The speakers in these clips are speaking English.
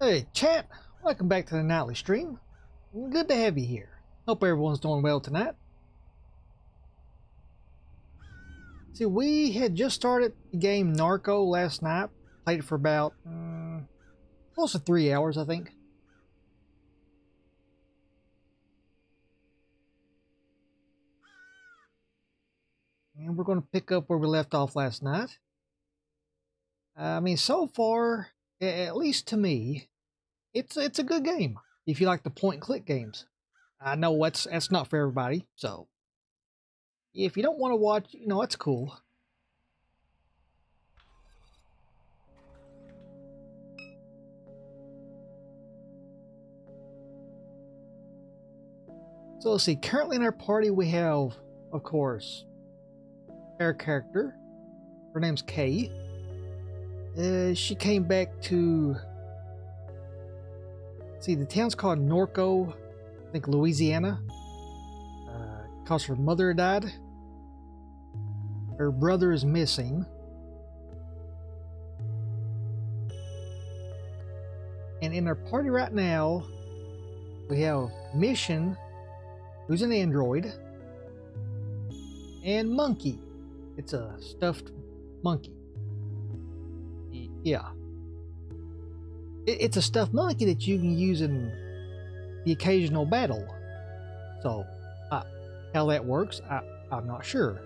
Hey, chat! Welcome back to the nightly stream. Good to have you here. Hope everyone's doing well tonight. See, we had just started the game Narco last night. Played it for about close to 3 hours, I think. And we're going to pick up where we left off last night. I mean, so far, at least to me, it's a good game. If you like the point-and-click games, I know that's not for everybody. So, if you don't want to watch, that's cool. So let's see. Currently in our party, we have, of course, our character. Her name's Kay. She came back to, see, the town's called Norco, I think Louisiana, because her mother died. Her brother is missing. And in our party right now, we have Mission, who's an android, and Monkey. It's a stuffed monkey. Yeah. It's a stuffed monkey that you can use in the occasional battle. So, how that works, I'm not sure.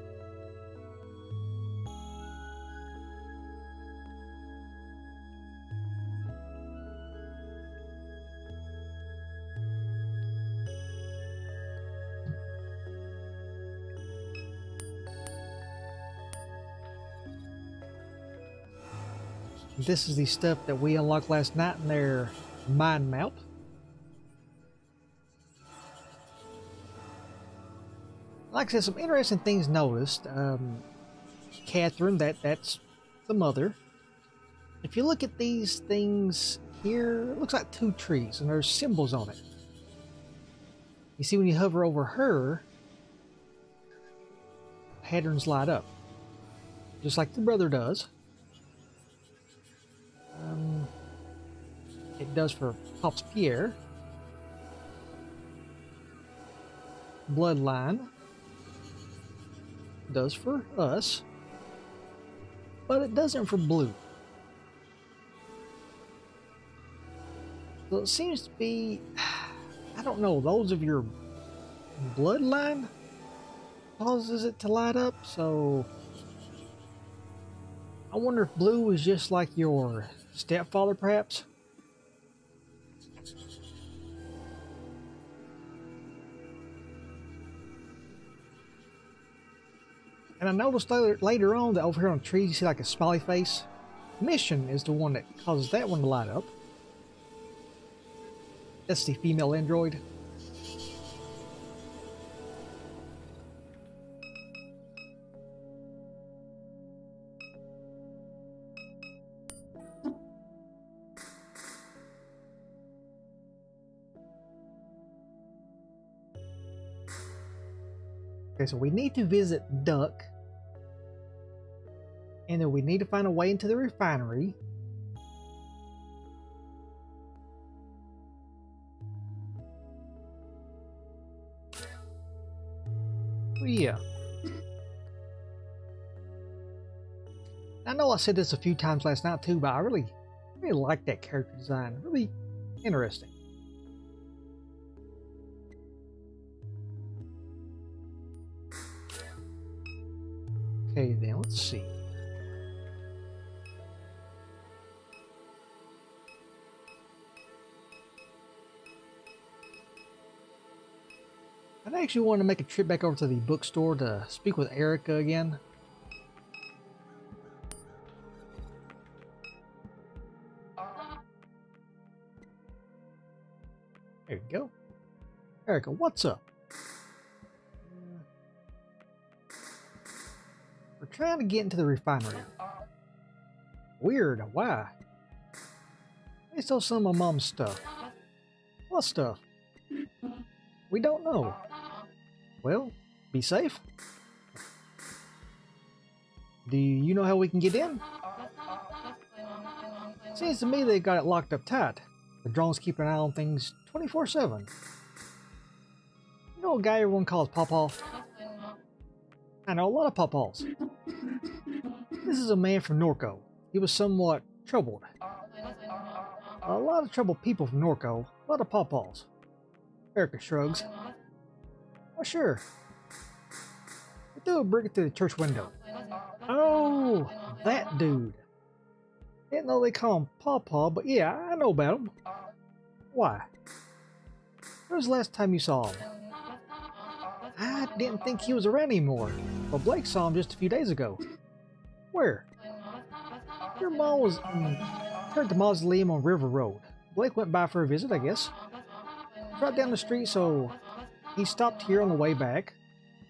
This is the stuff that we unlocked last night in their mine mount. Like I said, some interesting things noticed. Catherine, that's the mother. If you look at these things here, it looks like two trees, and there's symbols on it. You see when you hover over her, patterns light up, just like the brother does. It does for Pops Pierre. Bloodline does for us, but it doesn't for Blue. So it seems to be, I don't know, those of your bloodline causes it to light up. So I wonder if Blue was just like your stepfather, perhaps. And I noticed later on that over here on the trees you see like a smiley face. Mission is the one that causes that one to light up. That's the female android. Okay, so we need to visit Duck. And then we need to find a way into the refinery. Oh, yeah. I know I said this a few times last night too, but I really like that character design. Really interesting. Okay, then let's see. I actually want to make a trip back over to the bookstore to speak with Erica again. There you go. Erica, what's up? We're trying to get into the refinery. Weird, why? They stole some of Mom's stuff. What stuff? We don't know. Well, be safe. Do you know how we can get in? Seems to me they got it locked up tight. The drones keep an eye on things 24/7. You know a guy everyone calls Pawpaw? I know a lot of Pawpaws. This is a man from Norco. He was somewhat troubled. A lot of troubled people from Norco. A lot of Pawpaws. Erica shrugs. Oh, sure. He threw a brick through the church window. Oh, that dude. Didn't know they call him Pawpaw, but yeah, I know about him. Why? When was the last time you saw him? I didn't think he was around anymore. Well, Blake saw him just a few days ago. Where? Your mom was at the mausoleum on River Road. Blake went by for a visit, I guess. Right down the street, so he stopped here on the way back.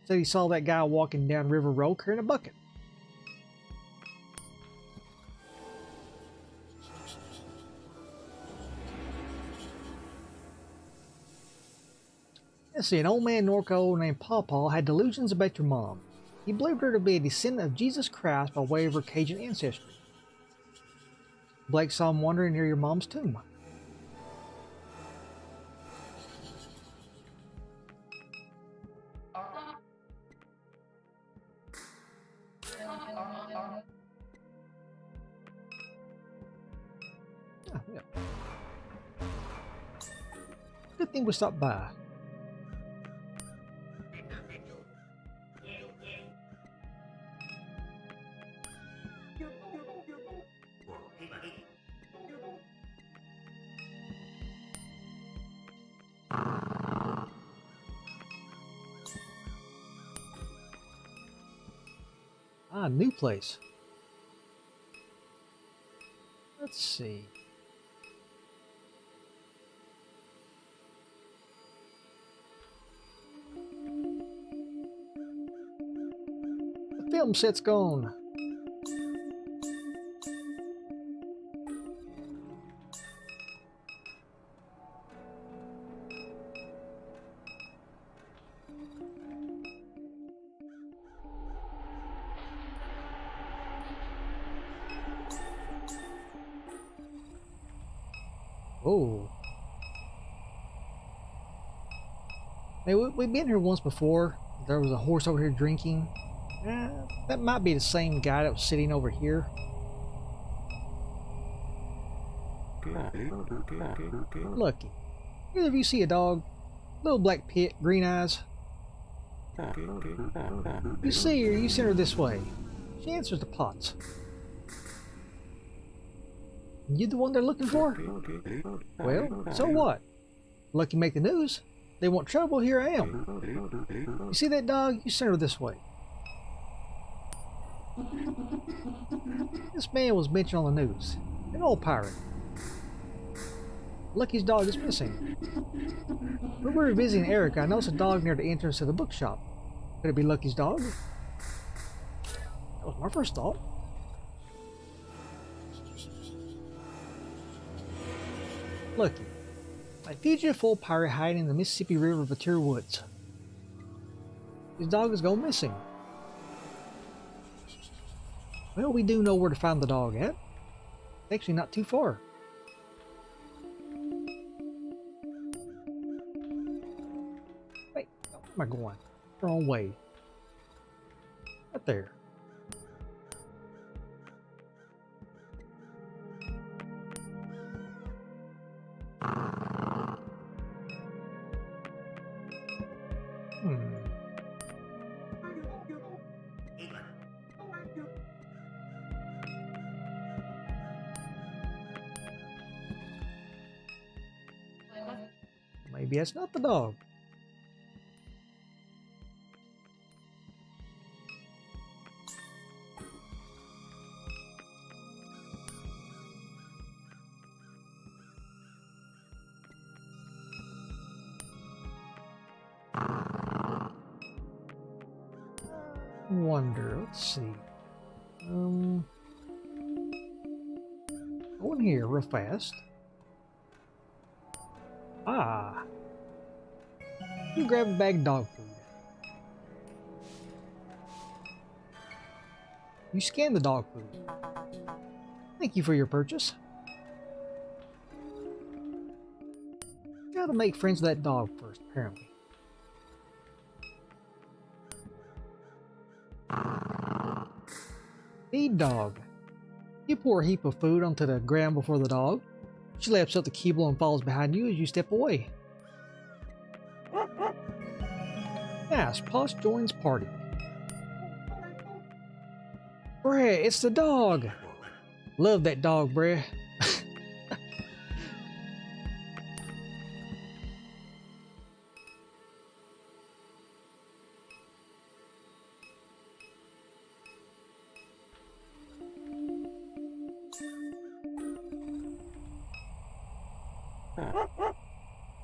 Said he saw that guy walking down River Road carrying a bucket. Let's see, an old man Norco named Pawpaw had delusions about your mom. He believed her to be a descendant of Jesus Christ by way of her Cajun ancestry. Blake saw him wandering near your mom's tomb. Oh, yeah. Good thing we stopped by. Ah, new place. Let's see. The film set's gone. Oh. Hey, we've been here once before. There was a horse over here drinking. That might be the same guy that was sitting over here. Lucky. Either of you see a dog? Little black pit, green eyes. You see her, you send her this way. She answers the plots. You the one they're looking for? Well, so what? Lucky make the news. They want trouble, here I am. You see that dog? You send her this way. This man was mentioned on the news. An old pirate. Lucky's dog is missing. When we were visiting Erica, I noticed a dog near the entrance to the bookshop. Could it be Lucky's dog? That was my first thought. Lucky. A fugitive old pirate hiding in the Mississippi River Batur Woods. His dog has gone missing. Well, we do know where to find the dog at. Actually, not too far. Wait, where am I going? Wrong way. Right there. Maybe that's not the dog. Wonder, let's see. Go in here real fast. Ah. You grab a bag of dog food. You scan the dog food. Thank you for your purchase. Gotta make friends with that dog first, apparently. Feed dog. You pour a heap of food onto the ground before the dog. She laps up the kibble and follows behind you as you step away. Nice, Posh joins party. Brett, it's the dog. Love that dog, Brett.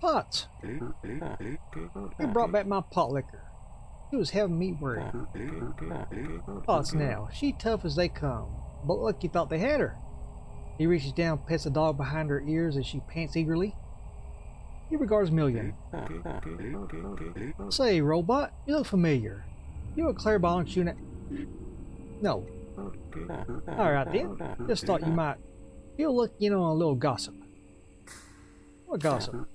Pots. He brought back my pot liquor. He was having me worried. Pots now. She tough as they come. But Lucky thought they had her. He reaches down, pets the dog behind her ears as she pants eagerly. He regards Million. Say, robot, you look familiar. You a clairvoyant unit? No. Alright then. Just thought you might feel like, you know, a little gossip. What gossip?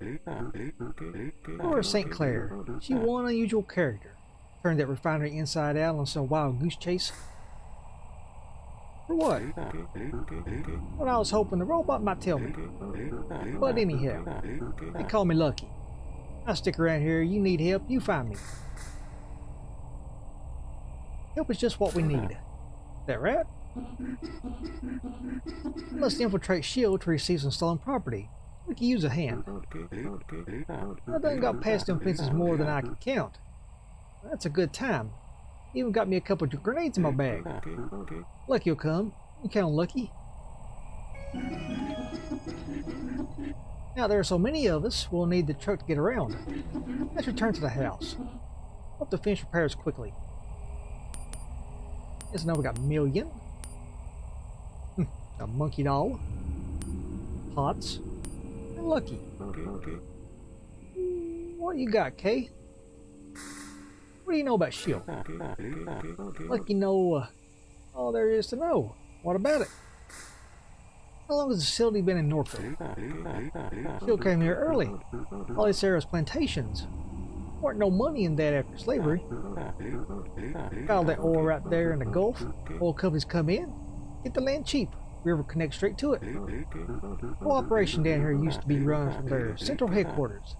Laura St. Clair. She one unusual character. Turned that refinery inside out on some wild goose chase. For what? Well, I was hoping the robot might tell me. But anyhow, they call me Lucky. I stick around here. You need help, you find me. Help is just what we need. That right? You must infiltrate S.H.I.E.L.D. to receive some stolen property. We can use a hand. I done got past them fences more than I can count. That's a good time. Even got me a couple of grenades in my bag. Lucky'll come. You count on Lucky. Now there are so many of us, we'll need the truck to get around. Let's return to the house. Hope to finish repairs quickly. Yes, now we got Million. A monkey doll. Pots. And Lucky. What you got, Kay? What do you know about S.H.I.E.L.D.? Lucky know all there is to know. What about it? How long has the facility been in Norco? S.H.I.E.L.D. came here early. All this area was plantations. Weren't no money in that after slavery. Got all that oil right there in the Gulf. Oil companies come in, get the land cheap. River connects straight to it. Whole operation down here used to be run from their central headquarters.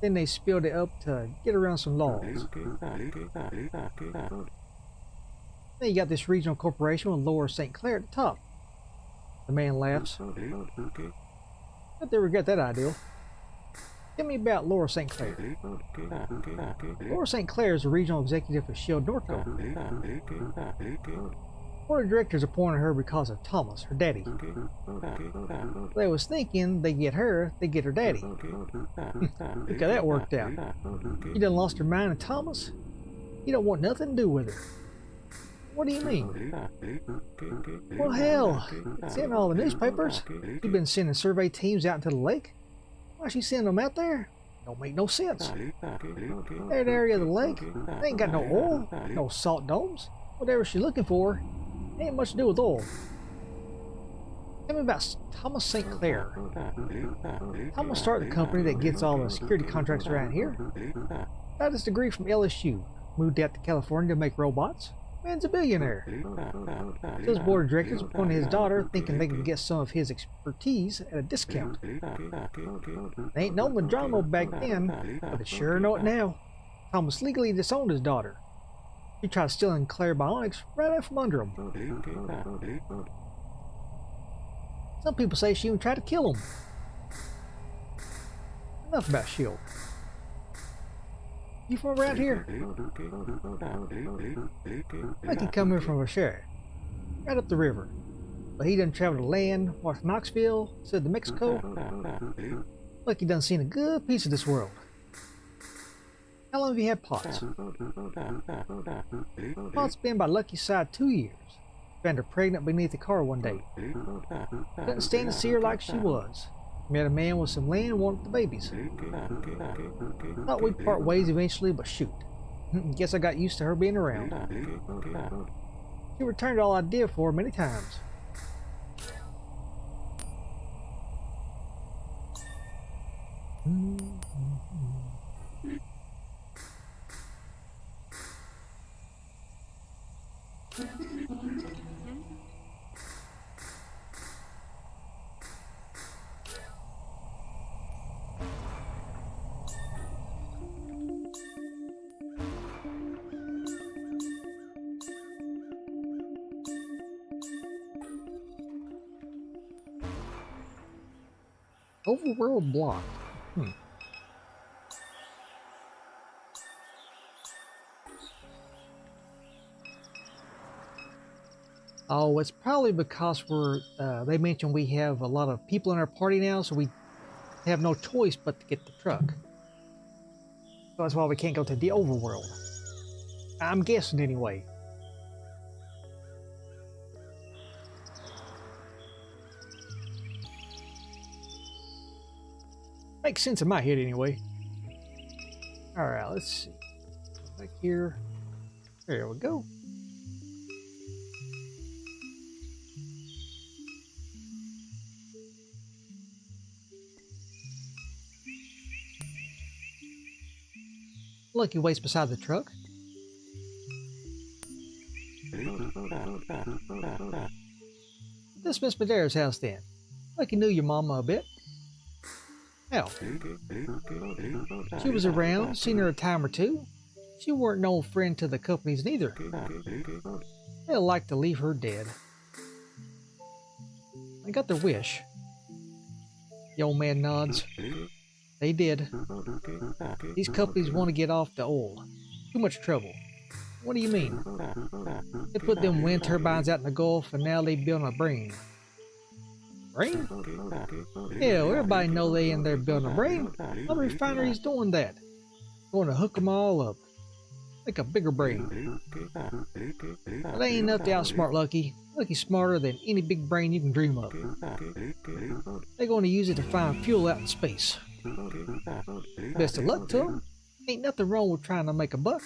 Then they spilled it up to get around some laws. Then you got this regional corporation with Lower St. Clair at the top. The man laughs. But they regret that idea. Tell me about Lower St. Clair. Lower St. Clair is the regional executive for S.H.I.E.L.D. Norco. Board of directors appointed her because of Thomas, her daddy. They was thinking they get her, they get her daddy. Look how that worked out. You done lost her mind to Thomas? You don't want nothing to do with her. What do you mean? Well, hell, it's in all the newspapers. You've been sending survey teams out into the lake. Why she sending them out there? Don't make no sense. That area of the lake, they ain't got no oil, no salt domes. Whatever she's looking for, ain't much to do with oil. Tell me about Thomas St. Clair. Thomas started the company that gets all the security contracts around here. Got his degree from LSU. Moved out to California to make robots. Man's a billionaire. His board of directors appointed his daughter, thinking they could get some of his expertise at a discount. They ain't known the drama back then, but they sure know it now. Thomas legally disowned his daughter. He tried stealing Claire Bionics right out from under him. Some people say she even tried to kill him. Enough about S.H.I.E.L.D. You from around here? I can come here from Rocher, right up the river. But he done traveled to land, watched Knoxville, said to Mexico. Like he done seen a good piece of this world. How long have you had Potts? Potts been by Lucky's side 2 years. Found her pregnant beneath the car one day. Couldn't stand to see her like she was. Met a man with some land and wanted the babies. Thought we'd part ways eventually, but shoot. Guess I got used to her being around. She returned all I did for her many times. Overworld block. Oh, it's probably because they mentioned we have a lot of people in our party now, so we have no choice but to get the truck. So that's why we can't go to the overworld. I'm guessing anyway. Makes sense in my head anyway. Alright, let's see. Back here. There we go. Lucky waits beside the truck. This Miss Madera's house then. Lucky knew your mama a bit. Hell, she was around, seen her a time or two. She weren't no friend to the companies neither. They'll like to leave her dead. I got their wish. The old man nods. They did. These companies want to get off the oil. Too much trouble. What do you mean? They put them wind turbines out in the Gulf and now they building a brain. Brain? Hell, everybody know they in there building a brain. Other refineries doing that. Going to hook them all up. Make a bigger brain. But they ain't enough to outsmart Lucky. Lucky's smarter than any big brain you can dream of. They're going to use it to find fuel out in space. Best of luck to them. Ain't nothing wrong with trying to make a buck.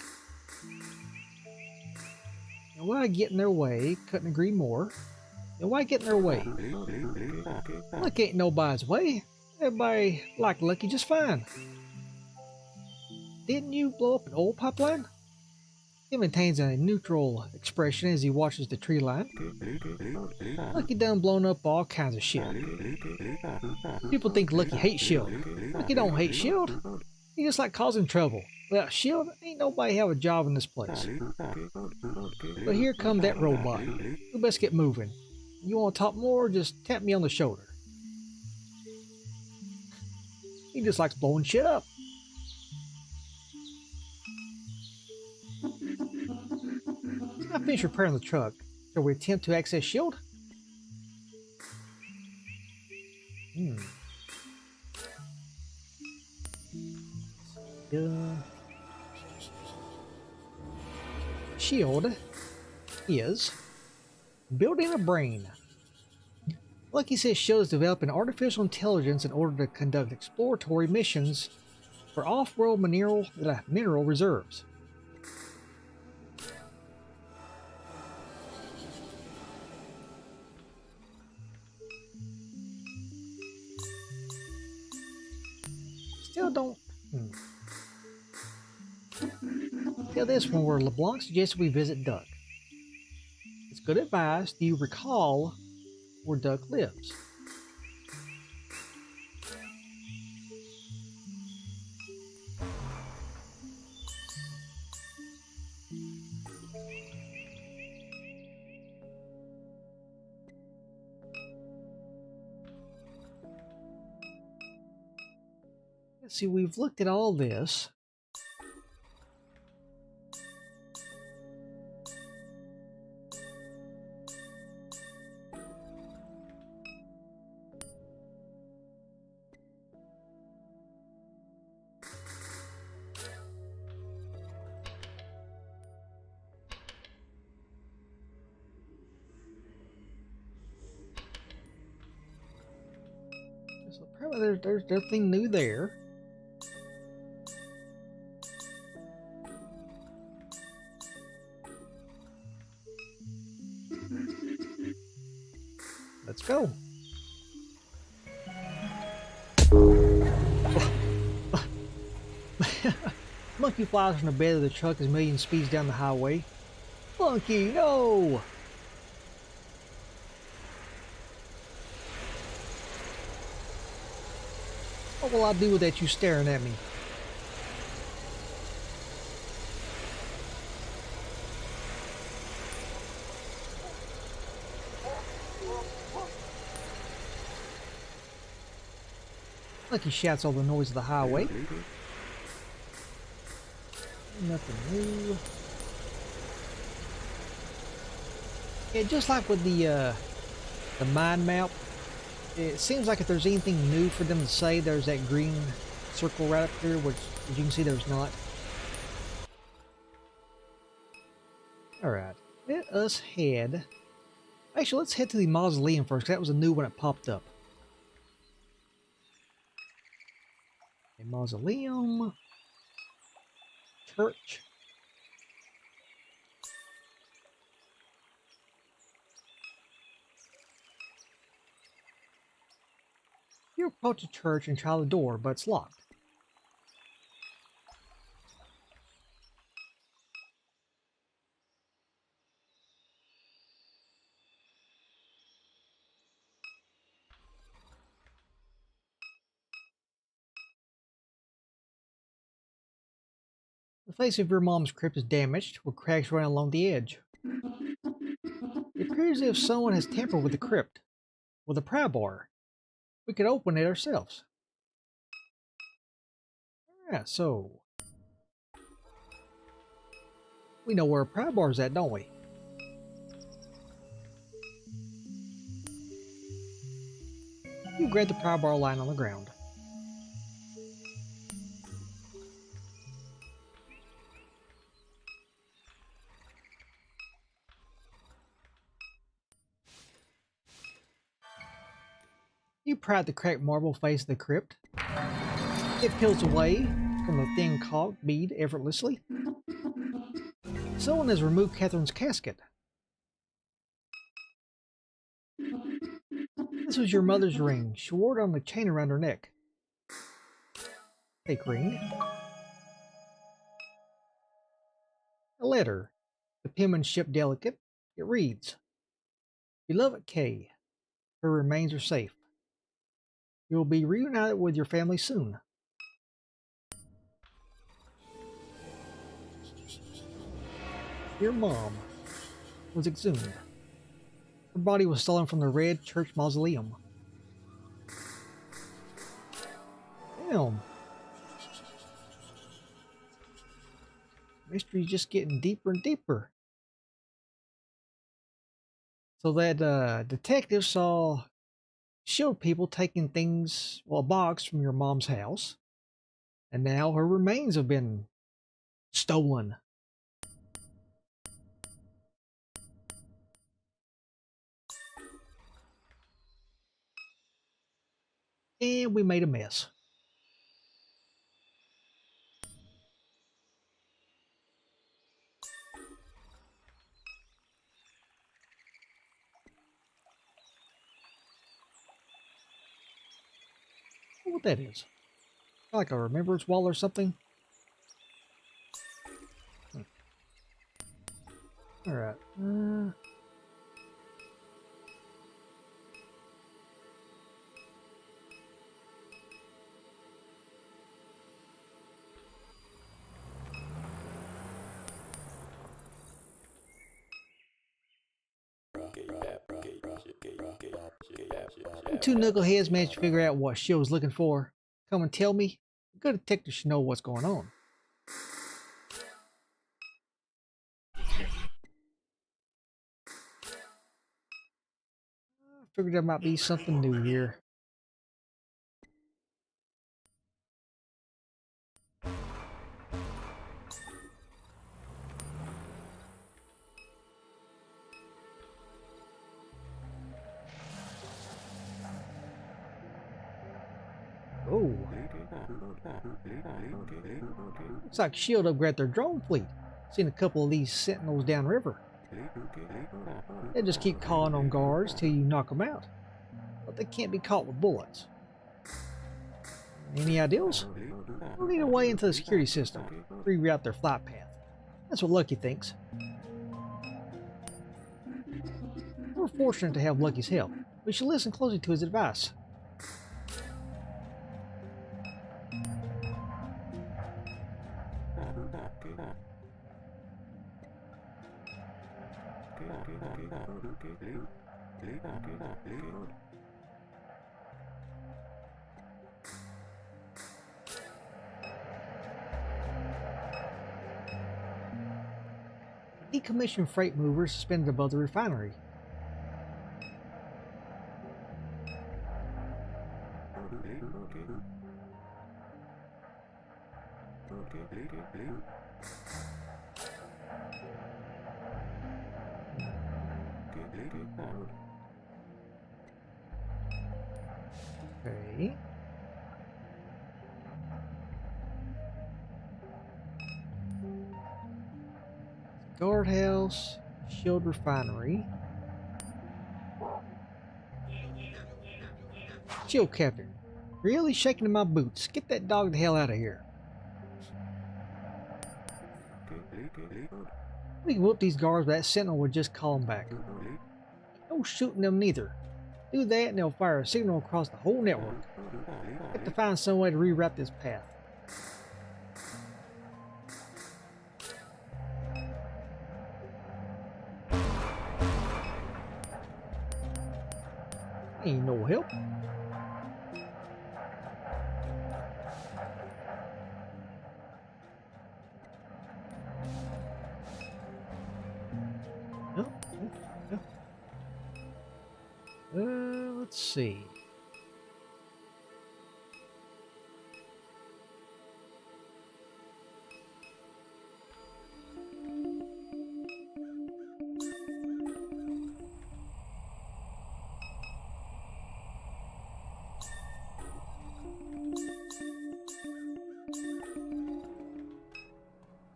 And why get in their way? Couldn't agree more. And why get in their way? Lucky ain't nobody's way. Everybody like Lucky just fine. Didn't you blow up an oil pipeline? He maintains a neutral expression as he watches the tree line. Lucky done blown up all kinds of shit. People think Lucky hates Shield. Lucky don't hate Shield. He just like causing trouble. Without Shield, ain't nobody have a job in this place. But here come that robot. We best get moving. You want to talk more? Just tap me on the shoulder. He just likes blowing shit up. I finished repairing the truck. Shall we attempt to access Shield? Shield is building a brain. Lucky says Shield is developing artificial intelligence in order to conduct exploratory missions for off-world mineral reserves. Still don't. Tell this one where LeBlanc suggested we visit Duck. It's good advice. Do you recall where Duck lives? Let's see, we've looked at all this. So apparently there's nothing new there. Let's go. Funky flies from the bed of the truck as Million speeds down the highway. Funky, no! What will I do with that you staring at me? Funky shouts all the noise of the highway. Nothing new. Yeah, just like with the mind map, it seems like if there's anything new for them to say, there's that green circle right up there, which as you can see there's not. Alright, let us head. Actually, let's head to the mausoleum first, because that was a new one that popped up. A mausoleum. Church. You approach the church and try the door, but it's locked. The face of your mom's crypt is damaged, with cracks running along the edge. It appears as if someone has tampered with the crypt, with a pry bar. We could open it ourselves. Yeah, so we know where a pry bar's at, don't we? You grab the pry bar lying on the ground. You pry the cracked marble face of the crypt. It peels away from the thin caulk bead effortlessly. Someone has removed Catherine's casket. This was your mother's ring. She wore it on the chain around her neck. Fake ring. A letter. The penmanship delicate. It reads, Beloved Kay, her remains are safe. You will be reunited with your family soon. Your mom was exhumed. Her body was stolen from the Red Church Mausoleum. Damn. Mystery's just getting deeper and deeper. So that detective saw shield people taking things, well, a box from your mom's house. And now her remains have been stolen. And we made a mess. I wonder what that is. Like a remembrance wall or something? Alright. The two knuckleheads managed to figure out what Shield was looking for. Come and tell me. A good detective should know what's going on. I figured there might be something new here. Oh. Looks like Shield upgraded their drone fleet. Seen a couple of these sentinels downriver. They just keep calling on guards till you knock them out. But they can't be caught with bullets. Any ideas? We'll lead a way into the security system, reroute their flight path. That's what Lucky thinks. We're fortunate to have Lucky's help. We should listen closely to his advice. Decommissioned freight movers suspended above the refinery. Okay. Guardhouse, Shield Refinery. Shield Captain. Really shaking in my boots. Get that dog the hell out of here. We can whoop these guards, but that sentinel would just call them back. No shooting them neither. Do that and they'll fire a signal across the whole network. Have to find some way to reroute this path. Ain't no help. Let's see.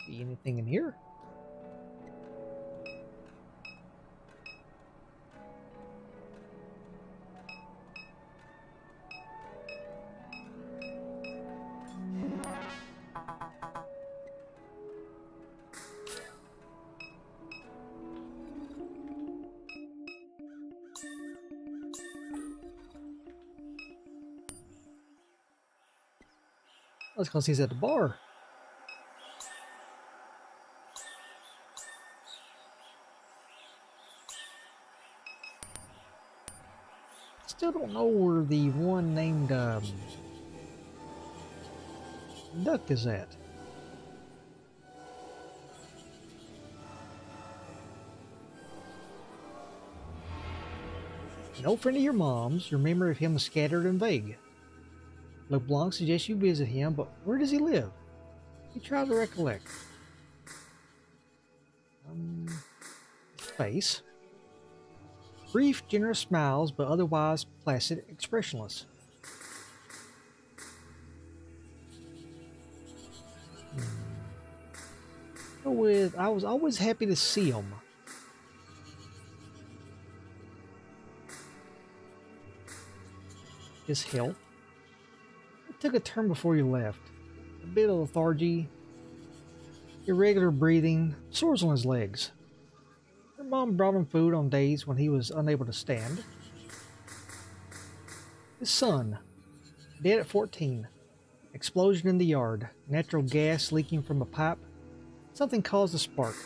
See anything in here? Let's go see he's at the bar. Still don't know where the one named Duck is at. No friend of your mom's. Your memory of him is scattered and vague. LeBlanc suggests you visit him, but where does he live? You try to recollect. Face. Brief, generous smiles, but otherwise placid, expressionless. I was always happy to see him. His health. It took a turn before you left. A bit of lethargy, irregular breathing, sores on his legs. Your mom brought him food on days when he was unable to stand. His son, dead at 14. Explosion in the yard. Natural gas leaking from a pipe. Something caused a spark.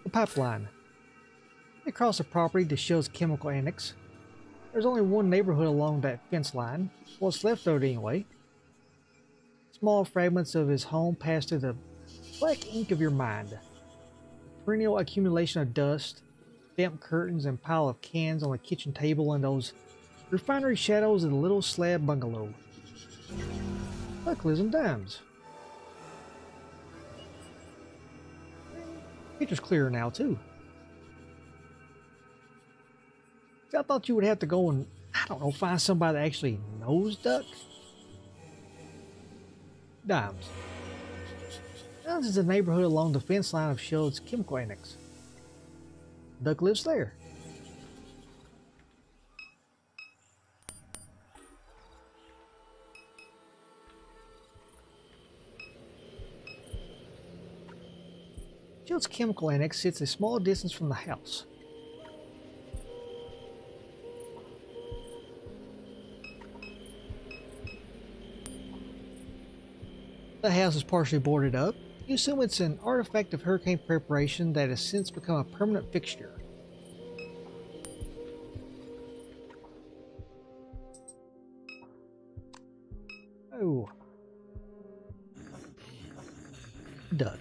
The pipeline. Across the property to Shell's chemical annex. There's only one neighborhood along that fence line. What's left of it anyway. Small fragments of his home pass through the black ink of your mind. Perennial accumulation of dust, damp curtains and pile of cans on the kitchen table and those refinery shadows of the little slab bungalow. Buck lives in dimes. Picture's clearer now too. I thought you would have to go and, I don't know, find somebody that actually knows Duck. Dimes. Dimes is a neighborhood along the fence line of Shield's chemical annex. Duck lives there. Field's chemical annex sits a small distance from the house. The house is partially boarded up. You assume it's an artifact of hurricane preparation that has since become a permanent fixture. Oh. Duck.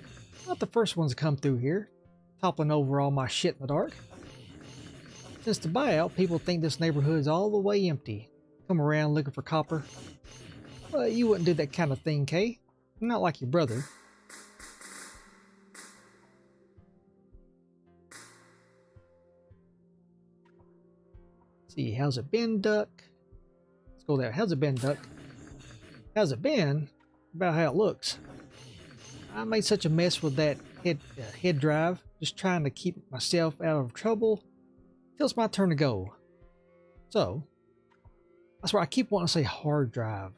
Not the first ones to come through here, toppling over all my shit in the dark. Since the buyout, people think this neighborhood is all the way empty. Come around looking for copper. Well, you wouldn't do that kind of thing, Kay. Not like your brother. See, how's it been, Duck? Let's go there. How's it been, Duck? How's it been? About how it looks. I made such a mess with that head drive, just trying to keep myself out of trouble till it's my turn to go. So, that's why I keep wanting to say hard drive.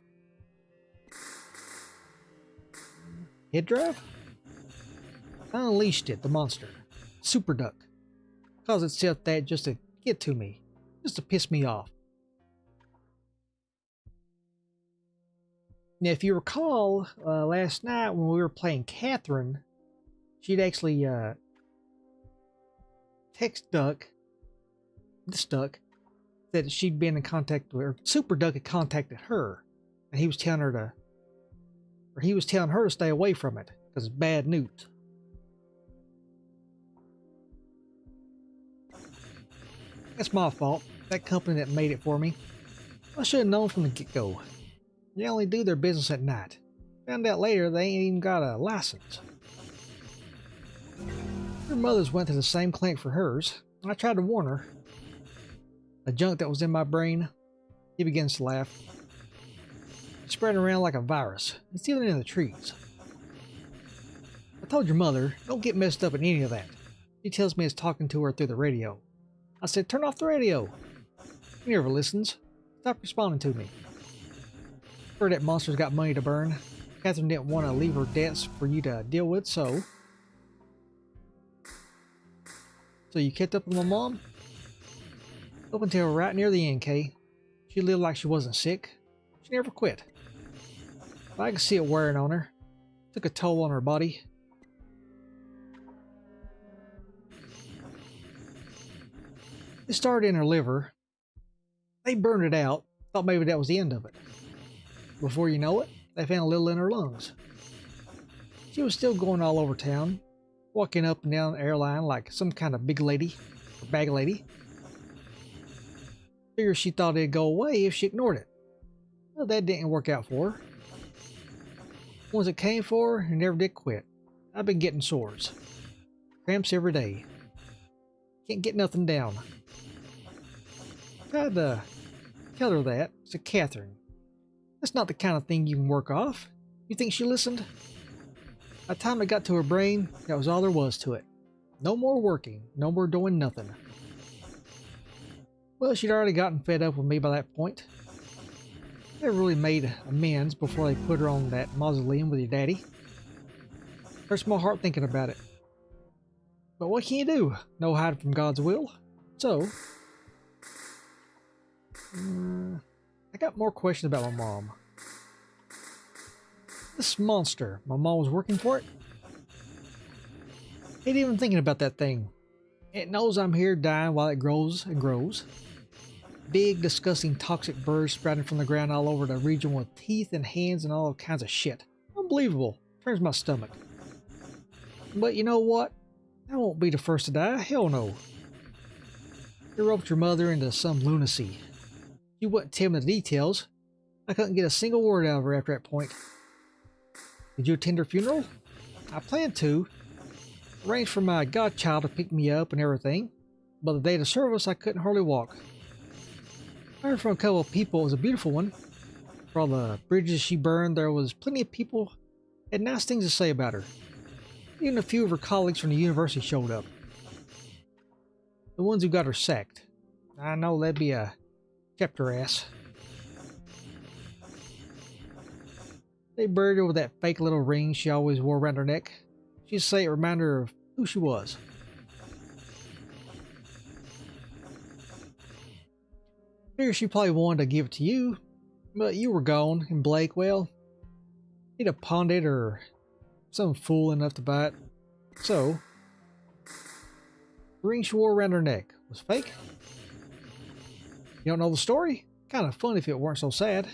Head drive? I unleashed it, the monster. Super Duck. Calls itself that just to get to me. Just to piss me off. Now, if you recall, last night when we were playing Catherine, she'd actually text Duck, this Duck, that she'd been in contact with her. Super Duck had contacted her, and he was telling her to stay away from it because it's bad news. That's my fault. That company that made it for me. I should have known from the get-go. They only do their business at night. Found out later they ain't even got a license. Her mother's went to the same clinic for hers. I tried to warn her. The junk that was in my brain, he begins to laugh. It's spreading around like a virus. It's even in the trees. I told your mother, don't get messed up in any of that. She tells me it's talking to her through the radio. I said, turn off the radio. He never listens. Stop responding to me. Heard that monster's got money to burn. Catherine didn't want to leave her debts for you to deal with, so... So you kept up with my mom? Up until right near the end, Kay. She lived like she wasn't sick. She never quit. But I could see it wearing on her. Took a toll on her body. It started in her liver. They burned it out. Thought maybe that was the end of it. Before you know it, they found a little in her lungs. She was still going all over town, walking up and down the airline like some kind of big lady, or bag lady. Figured she thought it'd go away if she ignored it. Well, that didn't work out for her. Once it came for her, it never did quit. I've been getting sores. Cramps every day. Can't get nothing down. Tried to tell her that. Said, Catherine, that's not the kind of thing you can work off. You think she listened? By the time it got to her brain, that was all there was to it. No more working. No more doing nothing. Well, she'd already gotten fed up with me by that point. They really made amends before they put her on that mausoleum with your daddy. Hurts my heart thinking about it. But what can you do? No hiding from God's will. So, I got more questions about my mom. This monster, my mom was working for it? Ain't even thinking about that thing. It knows I'm here dying while it grows and grows. Big, disgusting, toxic birds sprouting from the ground all over the region with teeth and hands and all kinds of shit. Unbelievable. Turns my stomach. But you know what? I won't be the first to die. Hell no. You roped your mother into some lunacy. You wouldn't tell me the details. I couldn't get a single word out of her after that point. Did you attend her funeral? I planned to. Arranged for my godchild to pick me up and everything. But the day of the service, I couldn't hardly walk. I heard from a couple of people it was a beautiful one. For all the bridges she burned, there was plenty of people who had nice things to say about her. Even a few of her colleagues from the university showed up. The ones who got her sacked. I know that'd be a chapter ass. They buried her with that fake little ring she always wore around her neck. She'd say it reminded her of who she was. Figured she probably wanted to give it to you, but you were gone, and Blake, well, he'd have pawned it or some fool enough to buy it. So, the ring she wore around her neck was fake. You don't know the story? Kind of fun if it weren't so sad.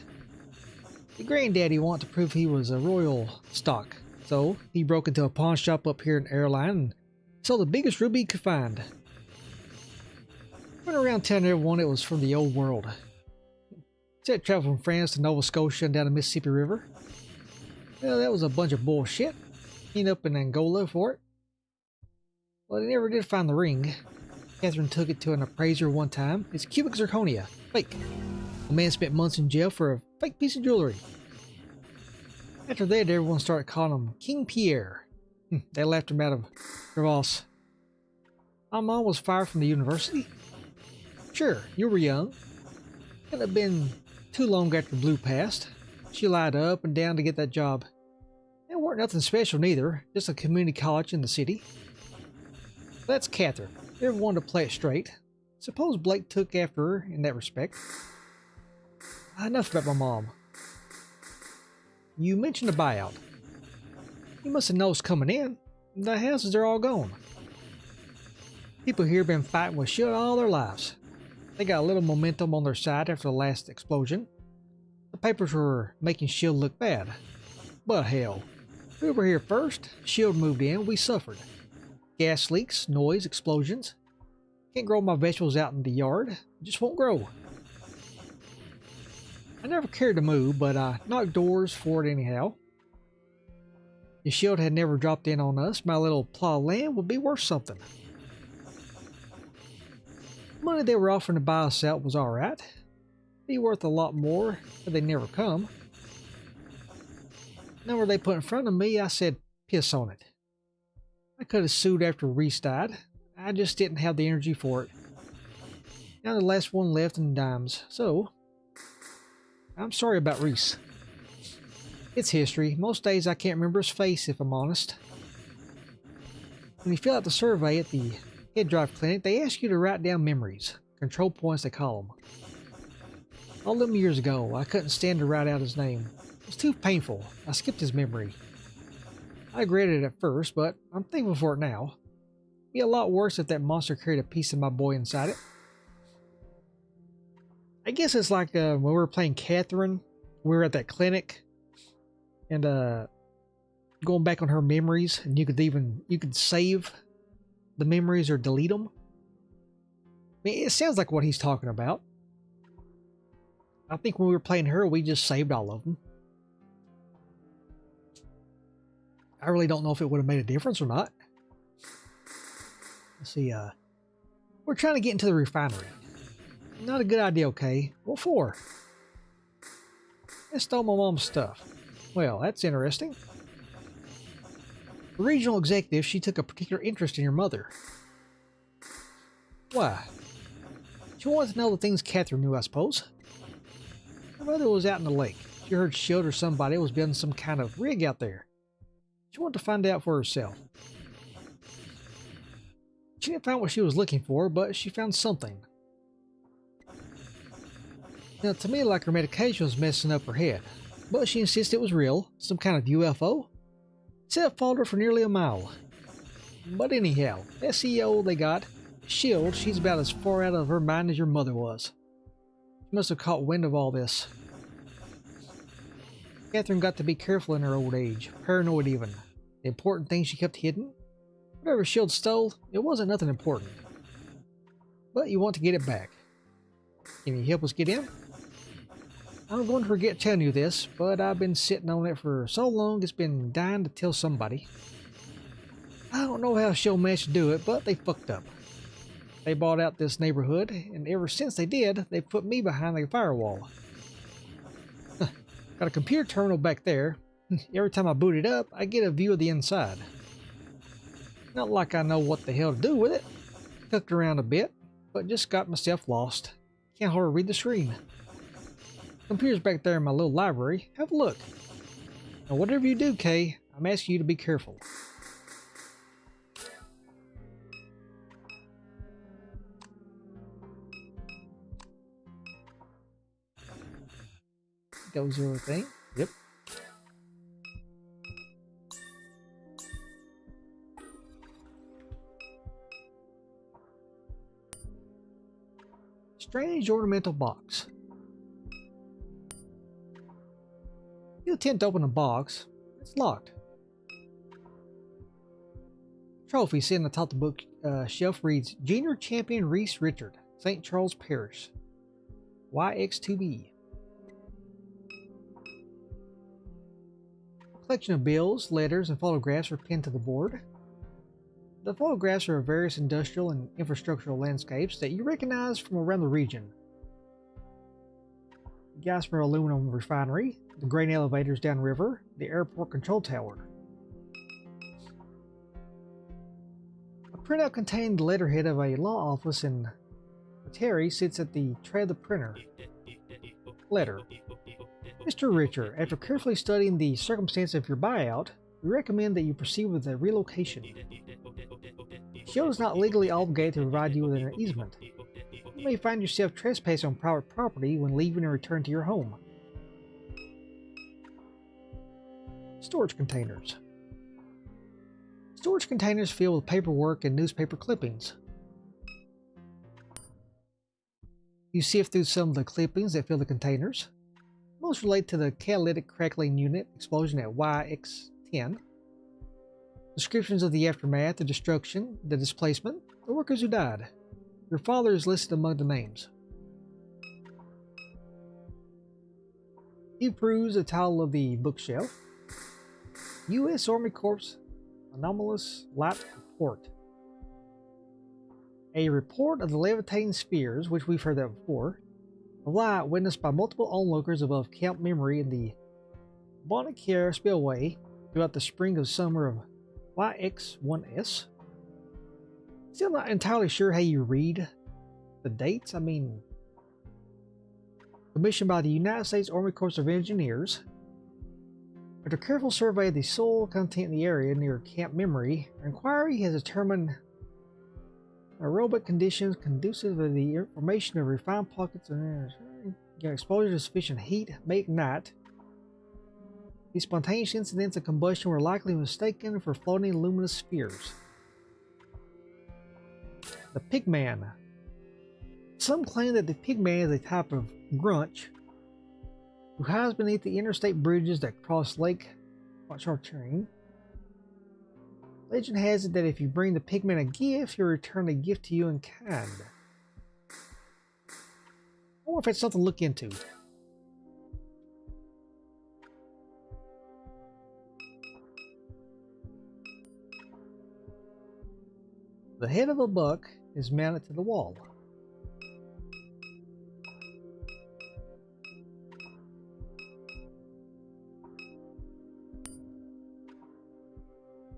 Your granddaddy wanted to prove he was a royal stock, so he broke into a pawn shop up here in Airline and sold the biggest ruby he could find. Went around telling everyone it was from the old world. Said it traveled from France to Nova Scotia and down the Mississippi River. Well, that was a bunch of bullshit. Ended up in Angola for it. Well, they never did find the ring. Catherine took it to an appraiser one time. It's cubic zirconia. Fake. The man spent months in jail for a fake piece of jewelry. After that, everyone started calling him King Pierre. They laughed him out of Crevasse. My mom was fired from the university. Sure, you were young. Couldn't have been too long after Blue passed. She lied up and down to get that job. It weren't nothing special neither, just a community college in the city. That's Catherine. Never wanted to play it straight. Suppose Blake took after her in that respect. Enough about my mom. You mentioned a buyout. You must have noticed coming in. The houses are all gone. People here have been fighting with shit all their lives. They got a little momentum on their side after the last explosion. The papers were making S.H.I.E.L.D. look bad. But hell, we were here first. S.H.I.E.L.D. moved in, we suffered. Gas leaks, noise, explosions. Can't grow my vegetables out in the yard. It just won't grow. I never cared to move, but I knocked doors for it anyhow. If S.H.I.E.L.D. had never dropped in on us, my little plot of land would be worth something. The money they were offering to buy us out was alright. Be worth a lot more if they never come. The number they put in front of me, I said, piss on it. I could have sued after Reese died. I just didn't have the energy for it. Now the last one left in dimes, so I'm sorry about Reese. It's history. Most days I can't remember his face, if I'm honest. When you fill out the survey at the head drive clinic, they ask you to write down memories. Control points, they call them. All them years ago, I couldn't stand to write out his name. It was too painful. I skipped his memory. I regretted it at first, but I'm thankful for it now. It'd be a lot worse if that monster carried a piece of my boy inside it. I guess it's like when we were playing Catherine, we were at that clinic, and going back on her memories, and you could save the memories or delete them. I mean, it sounds like what he's talking about. I think when we were playing her, we just saved all of them. I really don't know if it would have made a difference or not. Let's see, we're trying to get into the refinery. Not a good idea, okay? What for? I stole my mom's stuff. Well, that's interesting. The regional executive, she took a particular interest in your mother. Why? She wanted to know the things Catherine knew, I suppose. Her mother was out in the lake. She heard S.H.I.E.L.D. or somebody was building some kind of rig out there. She wanted to find out for herself. She didn't find what she was looking for, but she found something. Now, to me, like her medication was messing up her head, but she insisted it was real, some kind of UFO. Said followed her for nearly a mile. But anyhow, SEO they got, S.H.I.E.L.D., she's about as far out of her mind as your mother was. She must have caught wind of all this. Catherine got to be careful in her old age, paranoid even. The important things she kept hidden. Whatever S.H.I.E.L.D. stole, it wasn't nothing important. But you want to get it back. Can you help us get in? I'm going to forget telling you this, but I've been sitting on it for so long it's been dying to tell somebody. I don't know how S.H.I.E.L.D. managed to do it, but they fucked up. They bought out this neighborhood, and ever since they did, they put me behind the firewall. Got a computer terminal back there. Every time I boot it up, I get a view of the inside. Not like I know what the hell to do with it. Cooked around a bit, but just got myself lost. Can't hardly read the screen. Computer's back there in my little library. Have a look. Now, whatever you do, Kay, I'm asking you to be careful. goes everything. Yep. Strange ornamental box. You attempt to open the box. It's locked. Trophy sitting atop the book shelf reads Junior Champion Reese Richard, St. Charles Parish, YX2B. A collection of bills, letters, and photographs are pinned to the board. The photographs are of various industrial and infrastructural landscapes that you recognize from around the region. The Geismar Aluminum Refinery, the grain elevators downriver, the airport control tower. A printout containing the letterhead of a law office in Terry sits at the tray of the printer. Letter. Mr. Richard, after carefully studying the circumstances of your buyout, we recommend that you proceed with the relocation. Shield is not legally obligated to provide you with an easement. You may find yourself trespassing on private property when leaving and return to your home. Storage containers. Storage containers filled with paperwork and newspaper clippings. You sift through some of the clippings that fill the containers. Most relate to the catalytic crackling unit explosion at YX10. Descriptions of the aftermath, the destruction, the displacement, the workers who died. Your father is listed among the names. You peruse the title of the bookshelf. U.S. Army Corps Anomalous Light Report. A report of the levitating spheres, which we've heard that before, of light witnessed by multiple onlookers above Camp Memory in the Bonnecaire Spillway throughout the spring of summer of YX1S. Still not entirely sure how you read the dates. I mean, commissioned by the United States Army Corps of Engineers. After careful survey of the soil content in the area near Camp Memory, our inquiry has determined aerobic conditions conducive to the formation of refined pockets and exposure to sufficient heat may ignite. These spontaneous incidents of combustion were likely mistaken for floating luminous spheres. The Pigman. Some claim that the Pigman is a type of grunch who hides beneath the interstate bridges that cross Lake Pontchartrain. Legend has it that if you bring the Pigman a gift, he'll return the gift to you in kind. I wonder if it's something to look into. The head of a buck is mounted to the wall.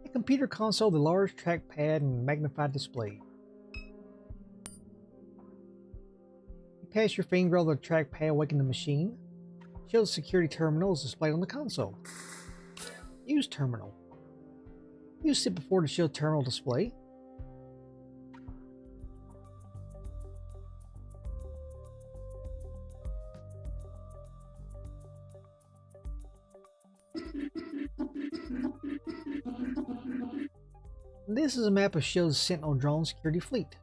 A computer console, the large trackpad and magnified display. You pass your finger over the trackpad, awakening the machine. Shield's security terminal is displayed on the console. Use terminal. You sit before the Shield terminal display. This is a map of Shield's Sentinel drone security fleet.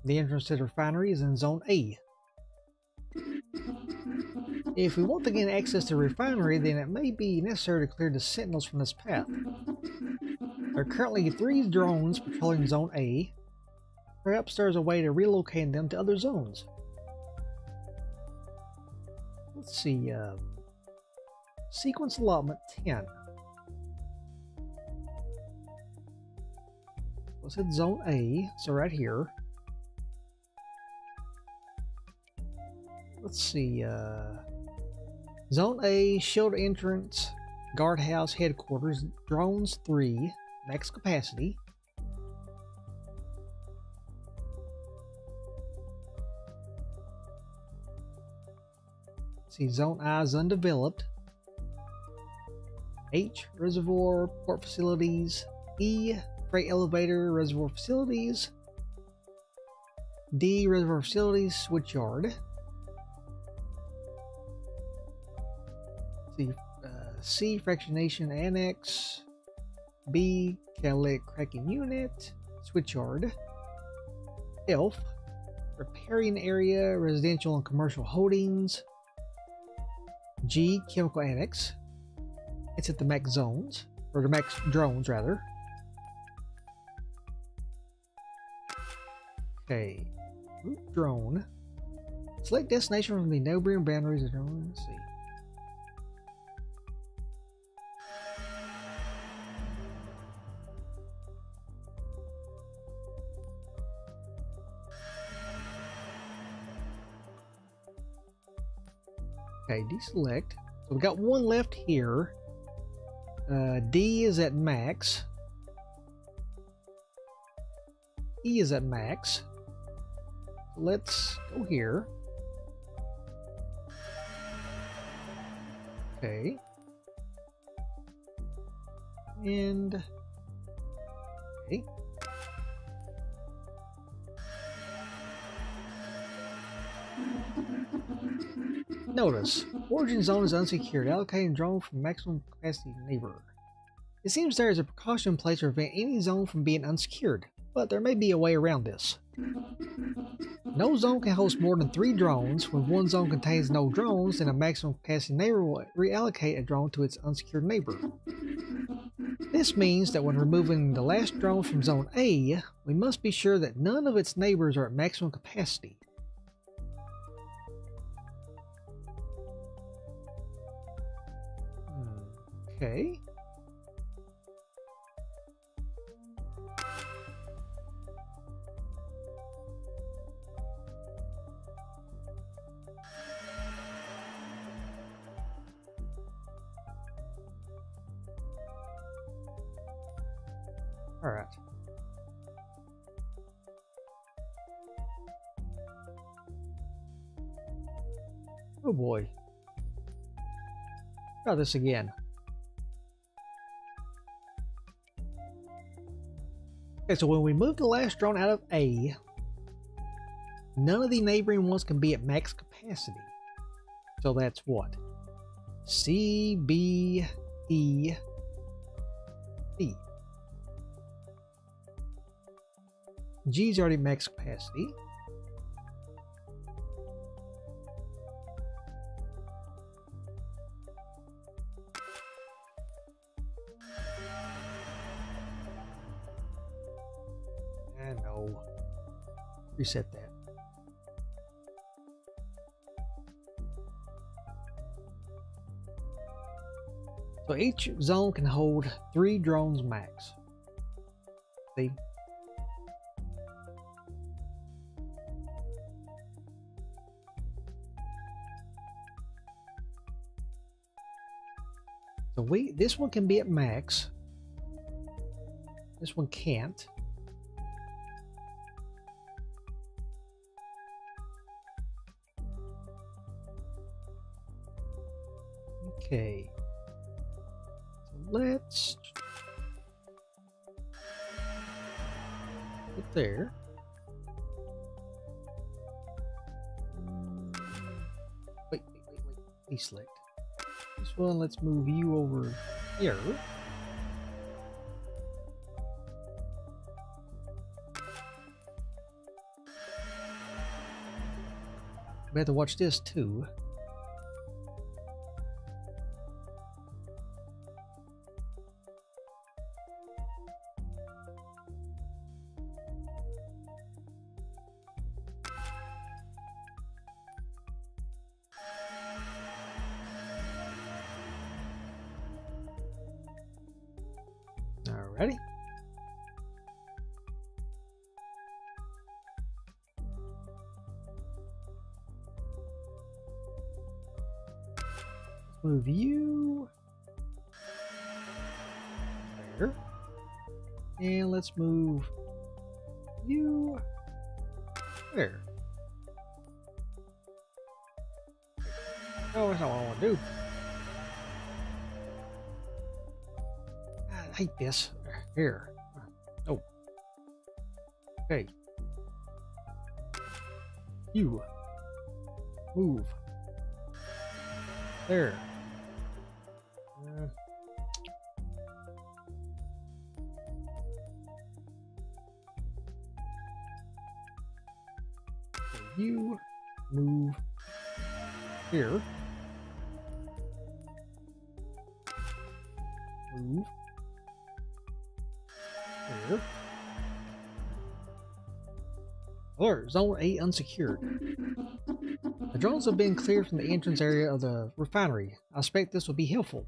The entrance to the refinery is in Zone A. If we want to gain access to the refinery, then it may be necessary to clear the Sentinels from this path. There are currently 3 drones patrolling Zone A. Perhaps there's a way to relocate them to other zones. Let's see, sequence allotment 10. Let's hit Zone A, so right here. Let's see, Zone A, Shield entrance, guardhouse headquarters, drones 3, max capacity. Let's see, Zone I is undeveloped. H, reservoir, port facilities. E, freight elevator, reservoir facilities. D, reservoir facilities, switchyard. See, C, fractionation annex. B, catalytic cracking unit. Switchyard. ELF, repairing area, residential and commercial holdings. G, chemical annex. It's at the max zones, or the max drones rather. Okay, root drone. Select destination from the neighboring boundaries of drone. Let's see. Okay, deselect. So we got one left here. D is at max. E is at max. Let's go here. Okay. And okay. Notice, origin zone is unsecured, allocating drone from maximum capacity neighbor. It seems there is a precaution in place to prevent any zone from being unsecured, but there may be a way around this. No zone can host more than 3 drones. When one zone contains no drones, then a maximum capacity neighbor will reallocate a drone to its unsecured neighbor. This means that when removing the last drone from Zone A, we must be sure that none of its neighbors are at maximum capacity. Okay. All right. Oh boy. Try this again. Okay, so when we move the last drone out of A, none of the neighboring ones can be at max capacity. So that's what? C, B, E, D. G's already max capacity. No. Reset that. So each zone can hold 3 drones max. See? So this one can be at max. This one can't. Okay, so let's put there. Wait. Deselect. This one, let's move you over here. We have to watch this too. Alrighty. Let's move you there. And let's move you there. Oh, that's not what I want to do. I hate this. Here. Oh. Okay. You. Move. There. You move here. Move here. Alert, Zone 8 unsecured. The drones have been cleared from the entrance area of the refinery. I expect this will be helpful.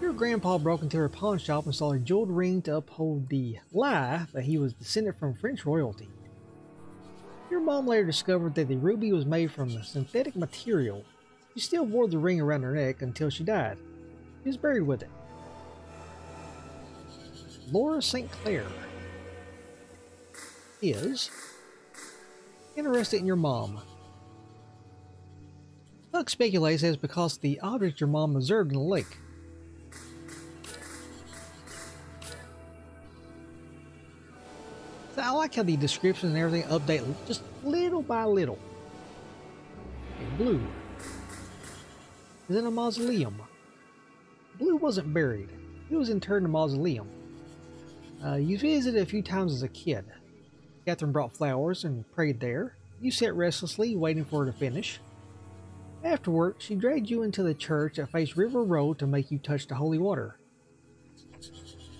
Your grandpa broke into her pawn shop and saw a jeweled ring to uphold the lie that he was descended from French royalty. Your mom later discovered that the ruby was made from a synthetic material. She still wore the ring around her neck until she died. She was buried with it. Laura St. Clair is interested in your mom. Buck speculates that it's because of the object your mom observed in the lake. So I like how the descriptions and everything update just little by little. Okay, Blue is in a mausoleum. Blue wasn't buried. He was interred in a mausoleum. You visited a few times as a kid. Catherine brought flowers and prayed there. You sat restlessly, waiting for her to finish. Afterward, she dragged you into the church that faced River Road to make you touch the holy water.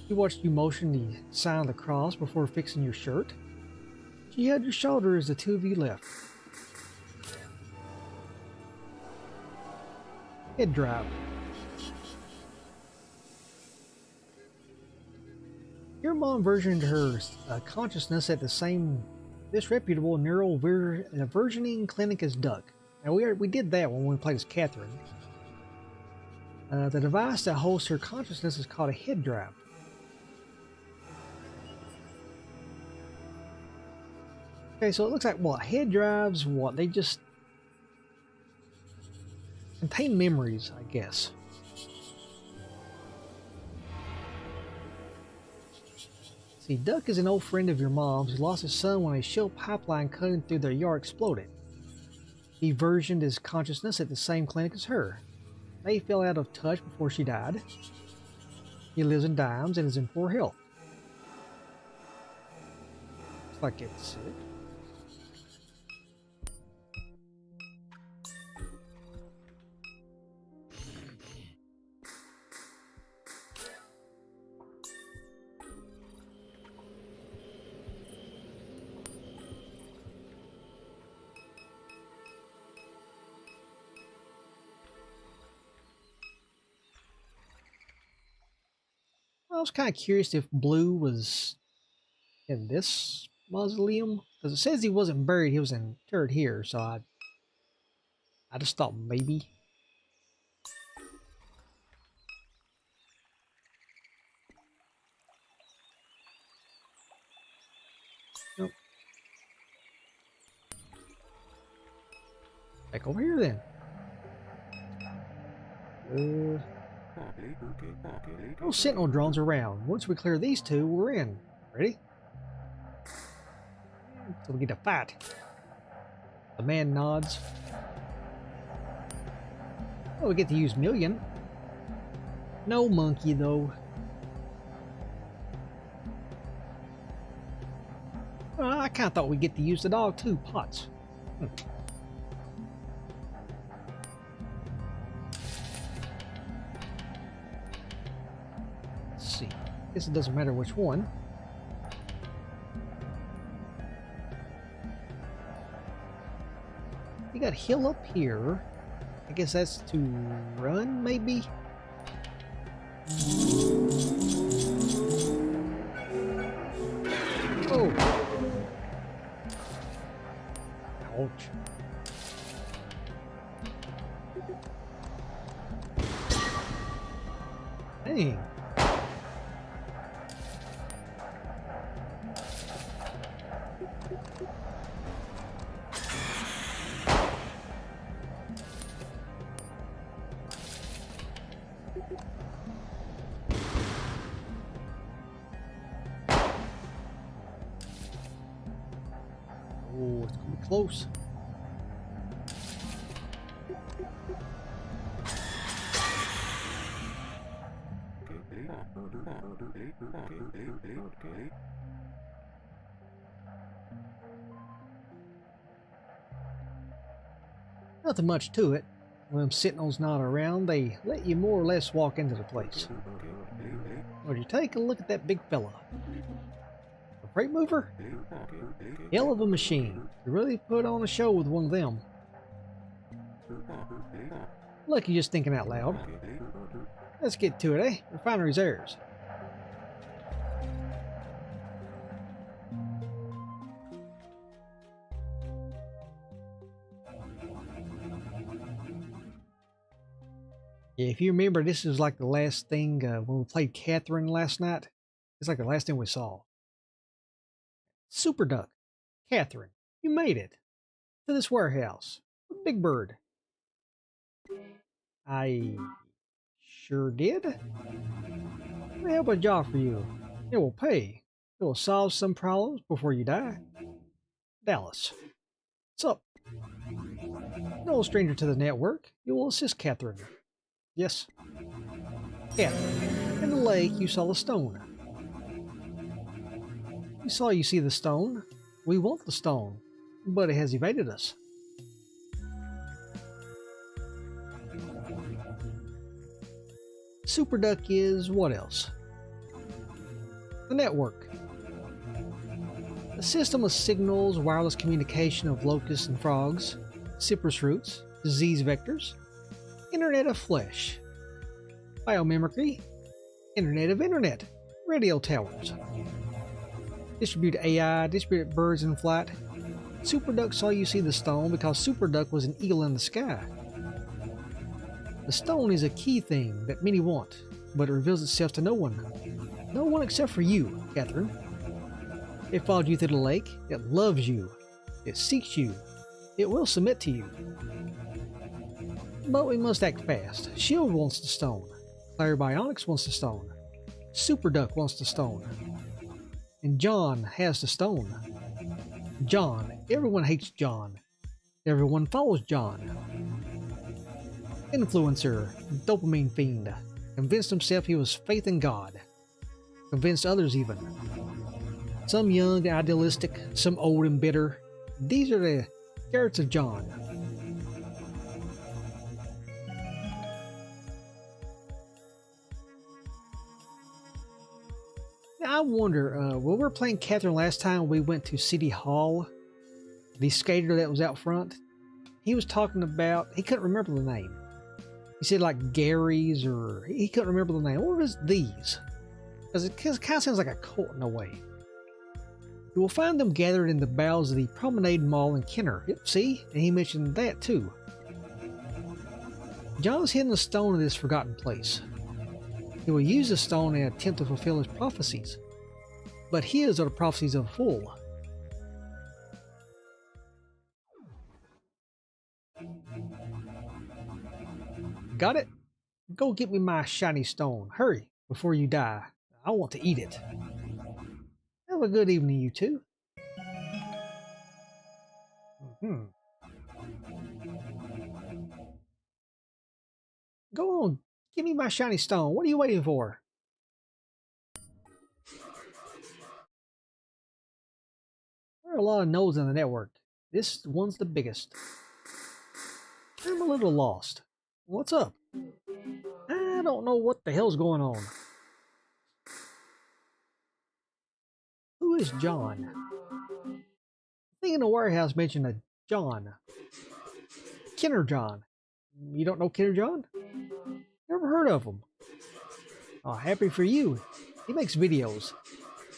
She watched you motion the sign of the cross before fixing your shirt. She held your shoulder as the two of you left. Head drive. Your mom versioned her consciousness at the same disreputable neural versioning clinic as Duck. Now we did that when we played as Catherine. The device that holds her consciousness is called a head drive. Okay, so it looks like what head drives, they just contain memories, I guess. See, Duck is an old friend of your mom's who lost his son when a shell pipeline cutting through their yard exploded. He versioned his consciousness at the same clinic as her. They fell out of touch before she died. He lives in Dimes and is in poor health. Looks like it's sick. I was kind of curious if Blue was in this mausoleum, because it says he wasn't buried, he was interred here, so I just thought maybe. Nope. Back over here then. No sentinel drones around. Once we clear these two, we're in. Ready? So we get to fight. The man nods. Oh, we get to use Million. No monkey, though. Well, I kind of thought we'd get to use the dog, too. Potts. Let's see. Guess it doesn't matter which one. We got hill up here. I guess that's to run, maybe? Oh! Ouch. Dang. Oh, it's gonna be close. Nothing much to it. When them sentinels not around, they let you more or less walk into the place. Would you take a look at that big fella? A freight mover? Hell of a machine. You really put on a show with one of them. Lucky just thinking out loud. Let's get to it, eh? Refinery's ours. Yeah, if you remember, this is like the last thing when we played Catherine last night. It's like the last thing we saw. Super Duck. Catherine, you made it. To this warehouse. Big Bird. I sure did. Let me have a job for you. It will pay. It will solve some problems before you die. Dallas. What's up? No stranger to the network. You will assist Catherine. Yes. Catherine. In the lake, you saw the stone. We saw you see the stone. We want the stone, but it has evaded us. Super Duck is what else? The network. A system of signals, wireless communication of locusts and frogs, cypress roots, disease vectors, internet of flesh, biomimicry, internet of internet, radio towers, distribute AI, distribute birds in flight. Super Duck saw you see the stone because Super Duck was an eagle in the sky. The stone is a key thing that many want, but it reveals itself to no one. No one except for you, Catherine. It followed you through the lake. It loves you. It seeks you. It will submit to you. But we must act fast. Shield wants the stone. Clairbionics wants the stone. Super Duck wants the stone. And John has the stone. John. Everyone hates John. Everyone follows John. Influencer. Dopamine fiend. Convinced himself he was faith in God. Convinced others even. Some young and idealistic, some old and bitter. These are the carrots of John. Now I wonder, when we were playing Catherine last time, we went to City Hall. The skater that was out front, he was talking about, he couldn't remember the name. He said like Gary's, or he couldn't remember the name. What was these? Because it kind of sounds like a cult in a way. You will find them gathered in the bowels of the Promenade Mall in Kenner. Yep, see? And he mentioned that too. John has hidden the stone in this forgotten place. He will use the stone in an attempt to fulfill his prophecies. But his are the prophecies of a fool. Got it? Go get me my shiny stone. Hurry, before you die. I want to eat it. Have a good evening, you two. Go on, give me my shiny stone. What are you waiting for? There are a lot of nodes in the network. This one's the biggest. I'm a little lost. What's up? I don't know what the hell's going on. Who is John? The thing in the warehouse mentioned a John. Kenner John. You don't know Kenner John? Never heard of him. Oh, happy for you. He makes videos.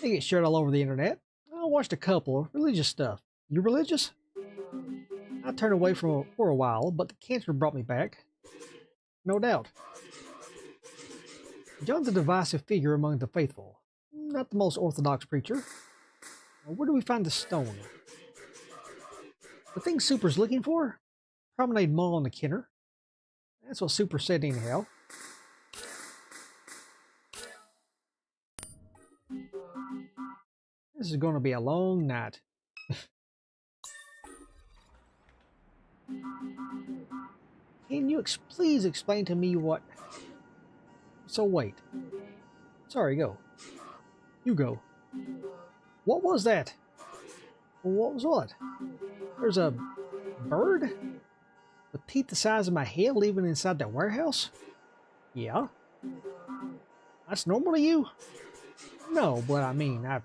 They get shared all over the internet. I watched a couple. Religious stuff. You religious? I turned away from for a while, but the cancer brought me back. No doubt. John's a divisive figure among the faithful. Not the most orthodox preacher. Where do we find the stone? The thing Super's looking for? Promenade Mall in the Kenner. That's what Super said anyhow. This is going to be a long night. Can you please explain to me what... So wait. Sorry, go. You go. What was that? What was what? There's a bird with teeth the size of my head living inside that warehouse? Yeah. That's normal to you? No, but I mean, I've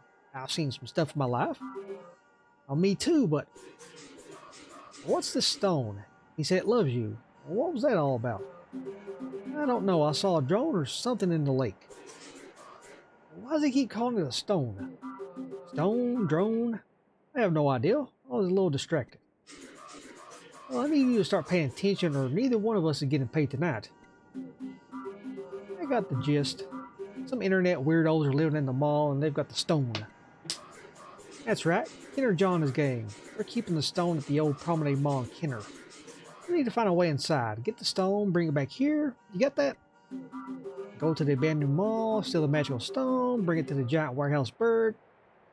seen some stuff in my life. Oh, me too, but what's this stone? He said it loves you. What was that all about? I don't know. I saw a drone or something in the lake. Why does he keep calling it a stone? Stone? Drone? I have no idea. I was a little distracted. Well, I need you to start paying attention or neither one of us is getting paid tonight. I got the gist. Some internet weirdos are living in the mall and they've got the stone. That's right. Kenner John is gang. We're keeping the stone at the old Promenade Mall in Kenner. We need to find a way inside. Get the stone, bring it back here. You got that? Go to the abandoned mall, steal the magical stone, bring it to the giant warehouse bird.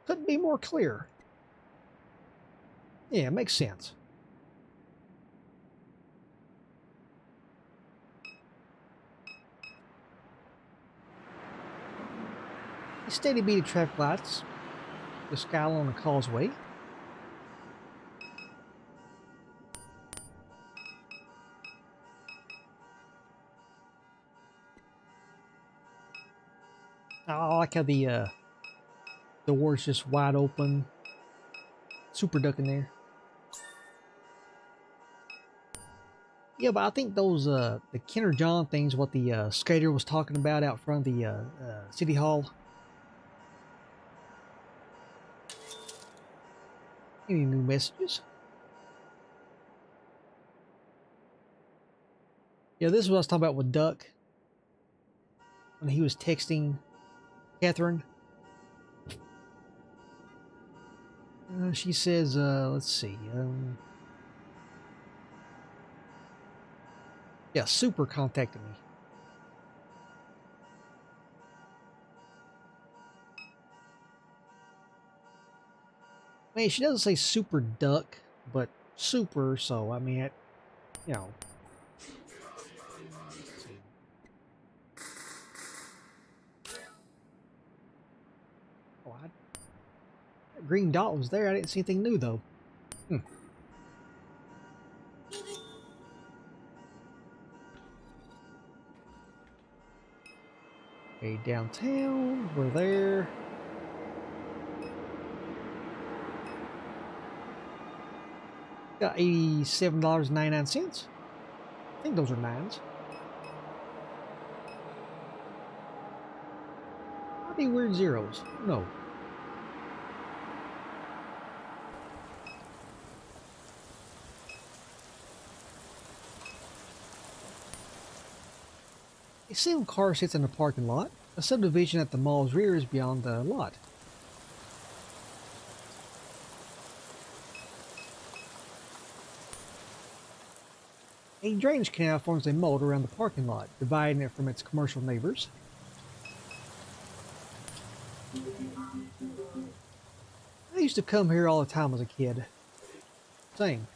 Couldn't be more clear. Yeah, it makes sense. A steady beat of traffic lights. The skyline on the causeway. I like how the door's just wide open. Super duck in there. Yeah, but I think those the Kenner John things, what the skater was talking about out front of the city hall. Any new messages? Yeah, this is what I was talking about with Duck when he was texting Catherine. She says, let's see. Yeah, Super contacted me. I mean, she doesn't say Super Duck, but Super, so I mean, you know. Oh, that green dot was there. I didn't see anything new though. Okay, downtown, we're there. Got $87.99. I think those are nines. Might be weird zeros. No. A single car sits in the parking lot. A subdivision at the mall's rear is beyond the lot. A drainage canal forms a moat around the parking lot, dividing it from its commercial neighbors. I used to come here all the time as a kid. Same.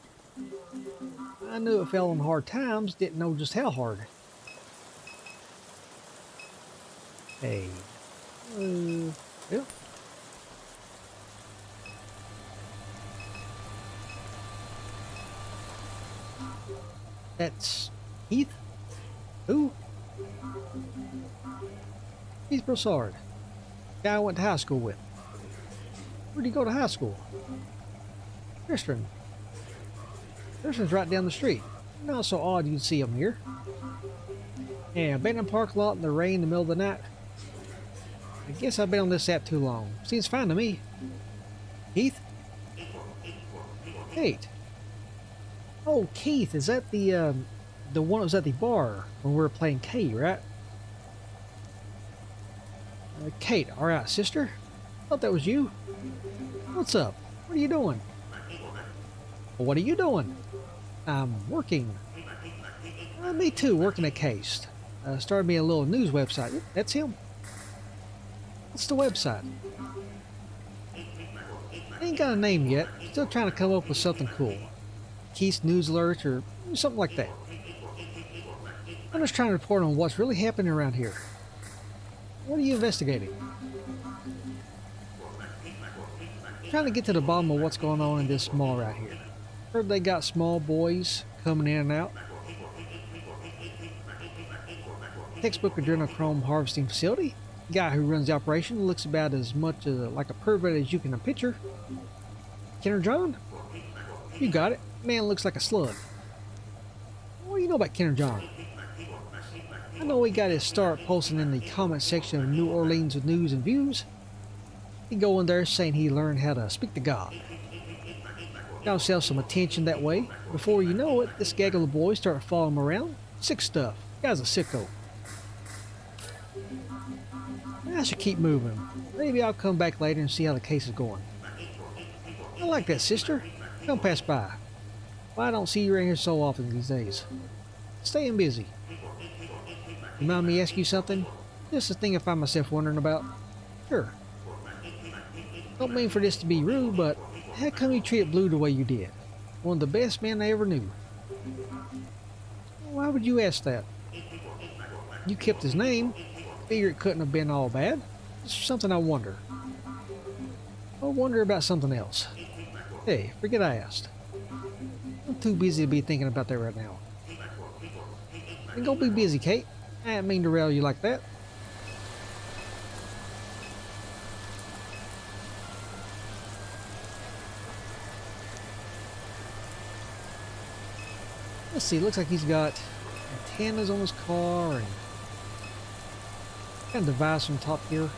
I knew it fell on hard times, didn't know just how hard. Hey. Yeah. That's Heath? Who? Heath Broussard. Guy I went to high school with. Where'd he go to high school? Tristan. Tristan's right down the street. Not so odd you'd see him here. Yeah, abandoned park lot in the rain in the middle of the night. I guess I've been on this app too long. Seems fine to me. Keith? Kate. Oh, Keith, is that the one that was at the bar when we were playing K, right? Kate, alright, sister? Thought that was you. What's up? What are you doing? Well, what are you doing? I'm working. Me too, working at Case. Started me a little news website. That's him. What's the website? Ain't got a name yet. Still trying to come up with something cool. Keith's News Alerts or something like that. I'm just trying to report on what's really happening around here. What are you investigating? Trying to get to the bottom of what's going on in this mall right here. Heard they got small boys coming in and out. Textbook adrenochrome harvesting facility. The guy who runs the operation looks about as much like a pervert as you can picture. Kenner John? You got it. Man looks like a slug. What do you know about Kenner John? I know he got his start posting in the comment section of New Orleans News and Views. He go in there saying he learned how to speak to God. Got himself some attention that way. Before you know it, this gaggle of boys start following him around. Sick stuff. Guy's a sicko. I should keep moving. Maybe I'll come back later and see how the case is going. I like that, sister. Don't pass by. Well, I don't see you around here so often these days. Staying busy. You mind me asking you something? Just a thing I find myself wondering about. Sure. Don't mean for this to be rude, but how come you treated Blue the way you did? One of the best men I ever knew. Why would you ask that? You kept his name. Figure it couldn't have been all bad. It's something I wonder. I'll wonder about something else. Hey, forget I asked. I'm too busy to be thinking about that right now. Then go be busy, Kate. I didn't mean to rail you like that. Let's see, looks like he's got antennas on his car and got a device on top here.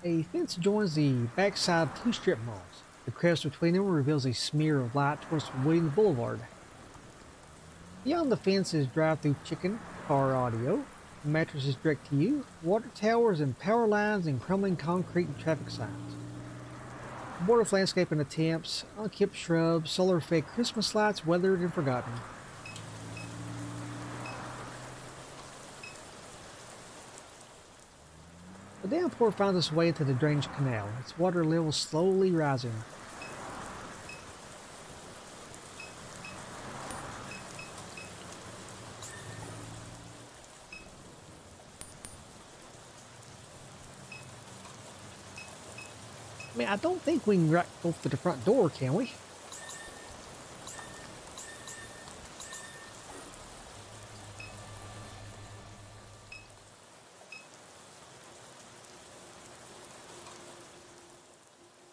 A fence joins the backside of two strip malls. The crevice between them reveals a smear of light towards Williams Boulevard. Beyond the fence is drive-through chicken, car audio, mattresses direct to you, water towers and power lines and crumbling concrete and traffic signs. Border landscaping attempts, unkempt shrubs, solar-fed Christmas lights weathered and forgotten. The downpour finds its way into the drainage canal, its water level slowly rising. I mean, I don't think we can go through the front door, can we?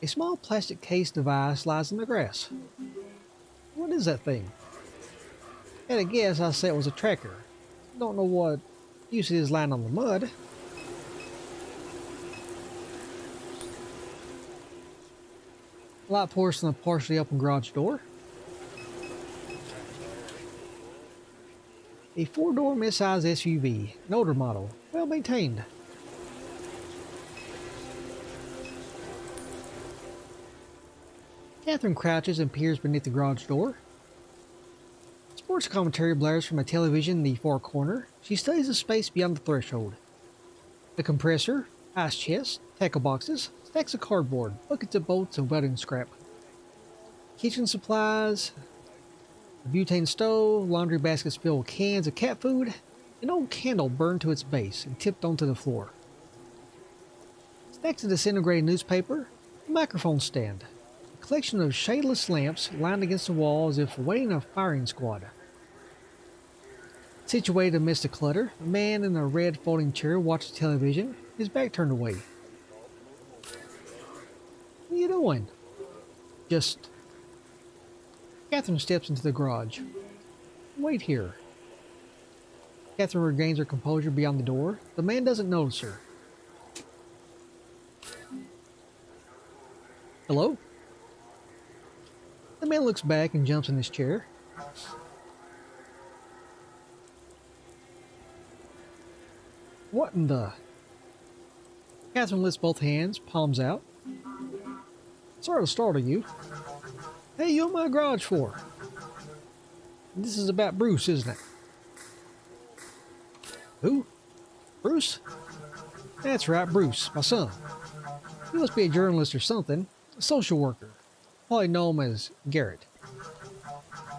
A small plastic case device lies in the grass. What is that thing? At a guess, I'd say it was a tracker. Don't know what use it is lying on the mud. Light pours from the partially open garage door. A four-door mid-size SUV, an older model, well maintained. Catherine crouches and peers beneath the garage door. Sports commentary blares from a television in the far corner. She studies the space beyond the threshold. The compressor, ice chest, tackle boxes, stacks of cardboard, buckets of bolts and welding scrap. Kitchen supplies, a butane stove, laundry baskets filled with cans of cat food, an old candle burned to its base and tipped onto the floor. Stacks of disintegrated newspaper, a microphone stand, a collection of shadeless lamps lined against the wall as if awaiting a firing squad. Situated amidst the clutter, a man in a red folding chair watches television, his back turned away. What are you doing? Just... Catherine steps into the garage. Wait here. Catherine regains her composure beyond the door. The man doesn't notice her. Hello? The man looks back and jumps in his chair. What in the... Catherine lifts both hands, palms out. Sorry to startle you. Hey, you in my garage for? This is about Bruce, isn't it? Who? Bruce? That's right, Bruce, my son. He must be a journalist or something, a social worker. Probably know him as Garrett.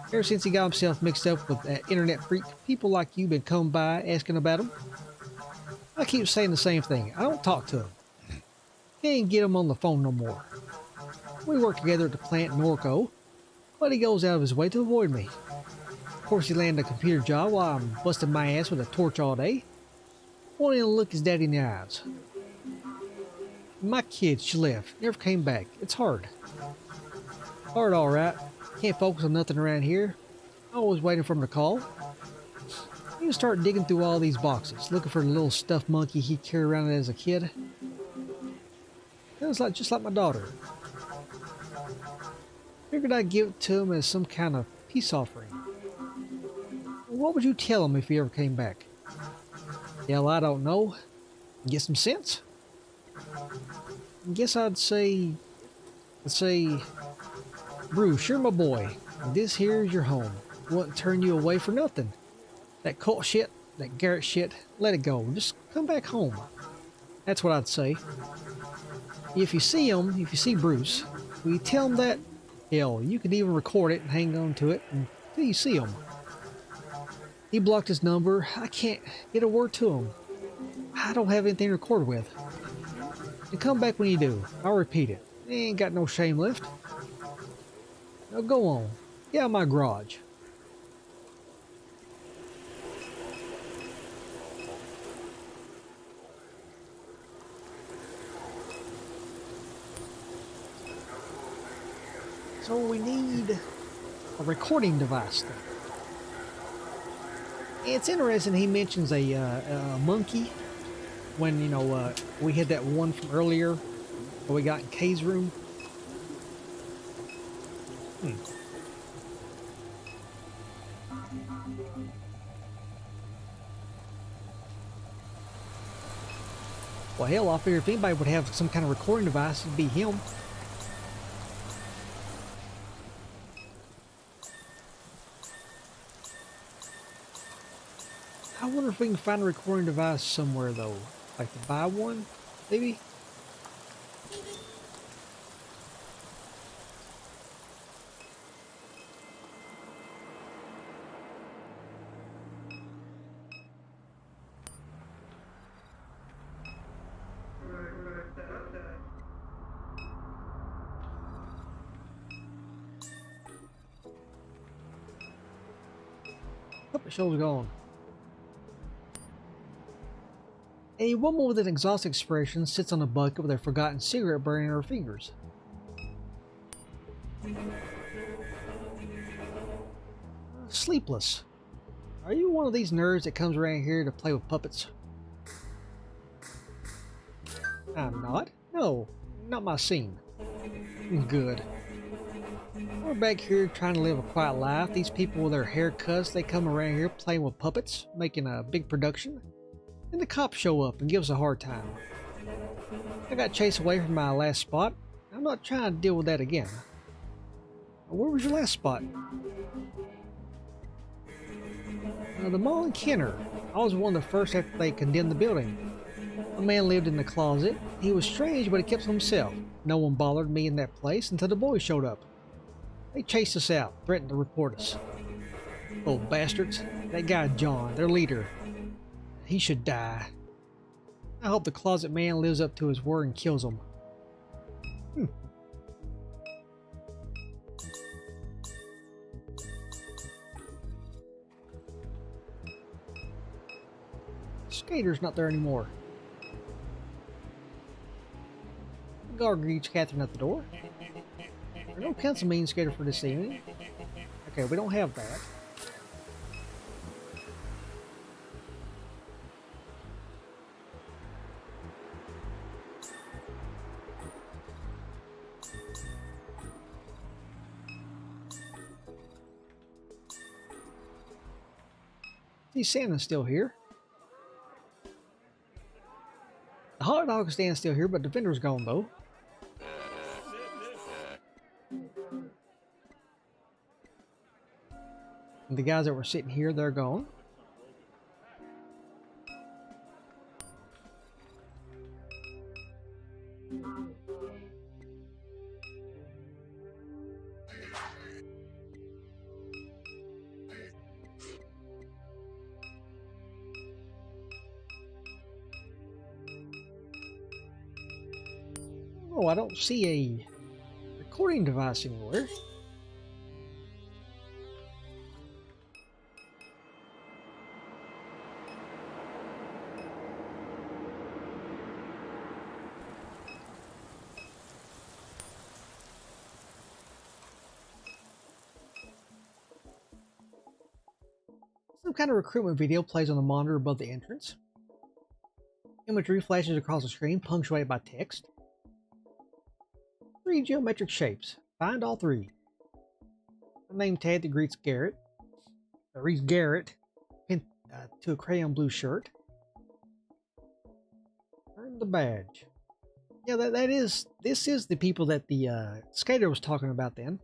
Ever since he got himself mixed up with that internet freak, people like you been coming by asking about him. I keep saying the same thing. I don't talk to him. Can't get him on the phone no more. We work together at the plant in Norco, but he goes out of his way to avoid me. Of course, he landed a computer job while I'm busting my ass with a torch all day. Won't even look his daddy in the eyes. My kid, she left, never came back. It's hard. Hard, alright. Can't focus on nothing around here. Always waiting for him to call. He would start digging through all these boxes, looking for the little stuffed monkey he carried around as a kid. It was just like my daughter. Figured I'd give it to him as some kind of peace offering. What would you tell him if he ever came back? Hell, I don't know. Get some sense? I guess I'd say, Bruce, you're my boy. This here's your home. Wouldn't turn you away for nothing. That cult shit, that Garrett shit, let it go. Just come back home. That's what I'd say. If you see Bruce, will you tell him that? Hell, you could even record it and hang on to it until you see him. He blocked his number. I can't get a word to him. I don't have anything to record with. And come back when you do. I'll repeat it. Ain't got no shame left. Now go on. Get out of my garage. So we need a recording device then. It's interesting he mentions a monkey when, you know, we had that one from earlier that we got in Kay's room. Well, hell, I figure if anybody would have some kind of recording device, it'd be him. I wonder if we can find a recording device somewhere, though. Like to buy one, maybe? Puppet show's gone. A woman with an exhausted expression sits on a bucket with a forgotten cigarette burning in her fingers. Sleepless. Are you one of these nerds that comes around here to play with puppets? I'm not. No, not my scene. Good. We're back here trying to live a quiet life. These people with their haircuts, they come around here playing with puppets, making a big production. And the cops show up and give us a hard time. I got chased away from my last spot. I'm not trying to deal with that again. Where was your last spot? The mall in Kenner. I was one of the first after they condemned the building. A man lived in the closet. He was strange, but he kept to himself. No one bothered me in that place until the boys showed up. They chased us out, threatened to report us. Old bastards. That guy John, their leader. He should die. I hope the closet man lives up to his word and kills him. Skater's not there anymore. The guard greets Catherine at the door. There's no pencil mean skater for this evening. Okay, we don't have that. See, Santa's still here. The hot dog stand's still here, but the vendor's gone though. And the guys that were sitting here, they're gone. Oh, I don't see a recording device anywhere. Some kind of recruitment video plays on the monitor above the entrance. Imagery flashes across the screen, punctuated by text. 3 geometric shapes. Find all 3. A name tag that reads Garrett, pinned to a crayon blue shirt. Earn the badge. Yeah, this is the people that the skater was talking about then.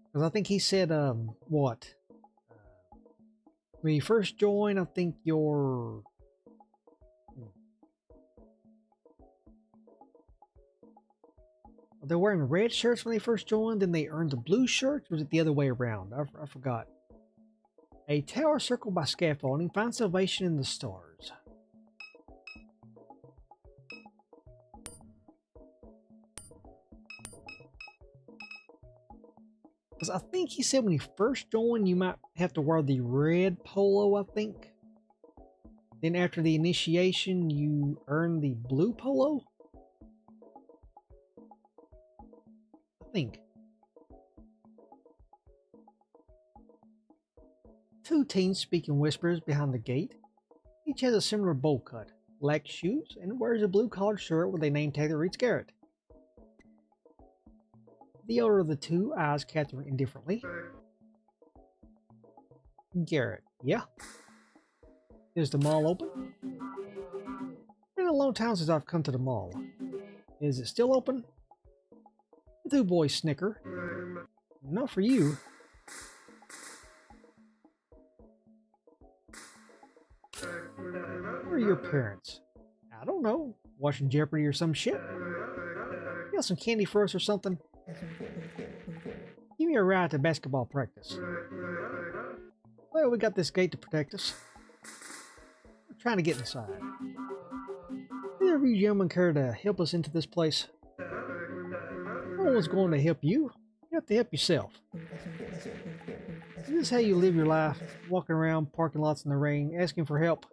Because I think he said, what? When you first join, I think you're... They're wearing red shirts when they first joined, then they earned the blue shirts, or was it the other way around? I forgot. A tower circled by scaffolding. Find salvation in the stars. Because I think he said when you first join, you might have to wear the red polo, I think. Then after the initiation, you earn the blue polo. I think. 2 teens speak in whispers behind the gate. Each has a similar bowl cut, black shoes, and wears a blue collared shirt with a name tag that reads Garrett. The older of the 2 eyes Catherine indifferently. Garrett, yeah? Is the mall open? Been a long time since I've come to the mall. Is it still open? The 2 boys snicker. Not for you. Where are your parents? I don't know. Watching Jeopardy or some shit? You got some candy for us or something? Give me a ride to basketball practice. Well, we got this gate to protect us. We're trying to get inside. Either of you gentlemen care to help us into this place? No one's going to help you. You have to help yourself. Is this how you live your life? Walking around parking lots in the rain, asking for help?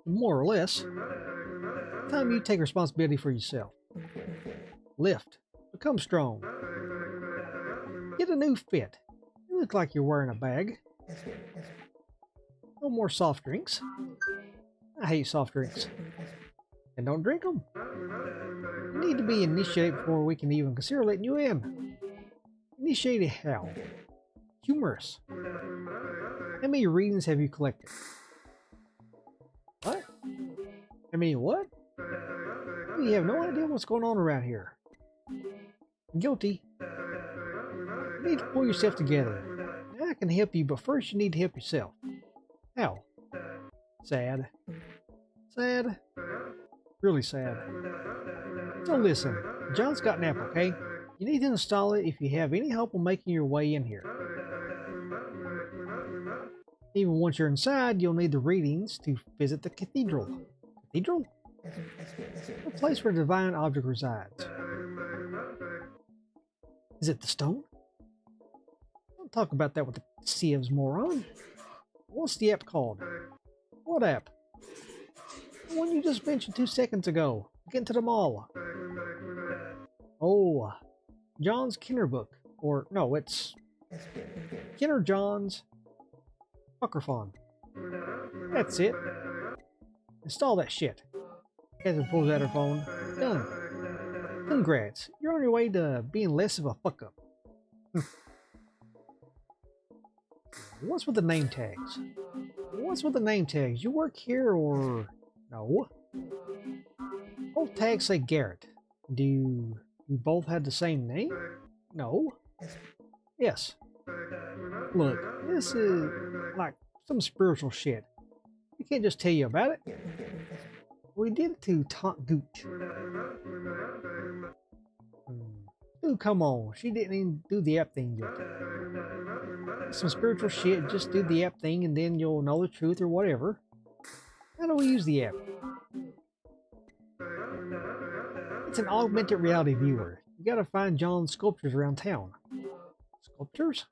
More or less. It's time you take responsibility for yourself. Lift. Become strong. Get a new fit. You look like you're wearing a bag. No more soft drinks. I hate soft drinks. And don't drink them. You need to be initiated before we can even consider letting you in. Initiated how? Humorous. How many readings have you collected? What? How many what? You have no idea what's going on around here. Guilty. You need to pull yourself together. I can help you, but first you need to help yourself. How? Sad. Sad. Really sad. So listen, John's got an app, okay? You need to install it if you have any hope of making your way in here. Even once you're inside, you'll need the readings to visit the cathedral. Cathedral? The place where the divine object resides. Is it the stone? Don't talk about that with the sieves, moron. What's the app called? What app? The one you just mentioned 2 seconds ago. Get into the mall. Oh, John's Kenner book. Or, no, it's Kenner John's Fuckerphone. That's it. Install that shit. Catherine pulls out her phone. Done. Congrats. You're on your way to being less of a fuck up. What's with the name tags? What's with the name tags? You work here or... No. Both tags say Garrett. Do you both have the same name? No. Yes. Look, this is like some spiritual shit. We can't just tell you about it. We did it to Taunt Gooch. Dude, come on. She didn't even do the app thing yet. Some spiritual shit, just do the app thing and then you'll know the truth or whatever. How do we use the app? It's an augmented reality viewer. You gotta find John's sculptures around town. Sculptures?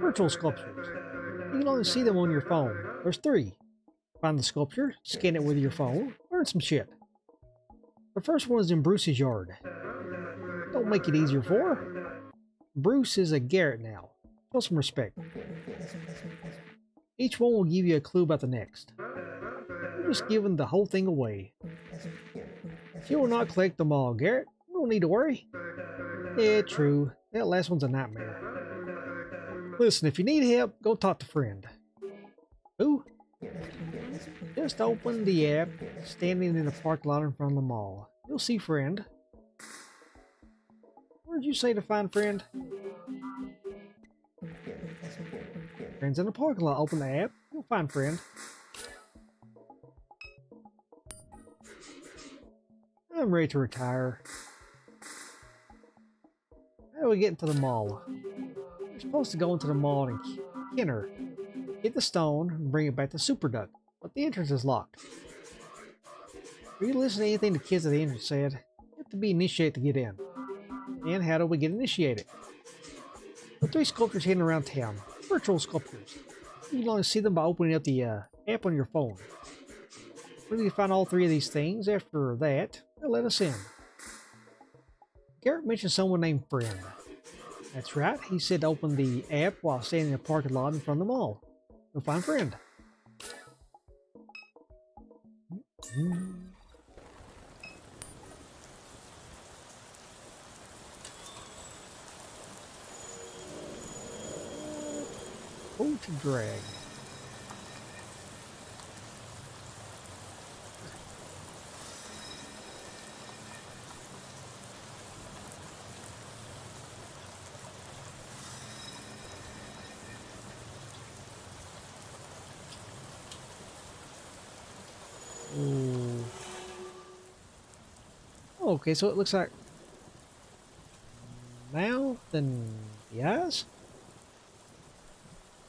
Virtual sculptures. You can only see them on your phone. There's 3. Find the sculpture, scan it with your phone, learn some shit. The first one is in Bruce's yard. Don't make it easier for her. Bruce is a Garrett now. Show some respect. Each one will give you a clue about the next. You're just giving the whole thing away. If you will not collect them all, Garrett, you don't need to worry. Yeah, true. That last one's a nightmare. Listen, if you need help, go talk to friend. Who? Just open the app, standing in the parking lot in front of the mall. You'll see friend. Where'd you say to find friend? Friends in the parking lot. Open the app. You'll find friend. I'm ready to retire. How do we get into the mall? We're supposed to go into the mall and Kenner. Get the stone and bring it back to Superduck, but the entrance is locked. Are you listening to anything the kids at the entrance said? You have to be initiated to get in. And how do we get initiated? There are 3 sculptures hidden around town. Virtual sculptures. You can only see them by opening up the app on your phone. We need to find all 3 of these things. After that, they'll let us in. Garrett mentioned someone named Friend. That's right, he said to open the app while standing in the parking lot in front of the mall. You'll find Friend. Pull to drag. Ooh. Okay, so it looks like mouth and the eyes.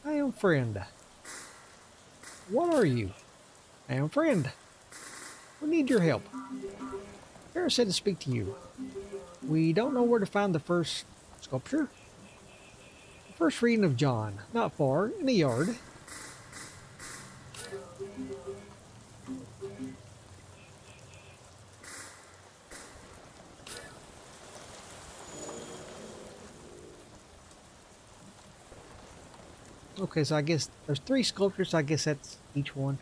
I am Friend. What are you? I am Friend. We need your help. Kara said to speak to you. We don't know where to find the first sculpture. The first reading of John, not far, in the yard. Okay, so I guess there's 3 sculptures, so I guess that's each one.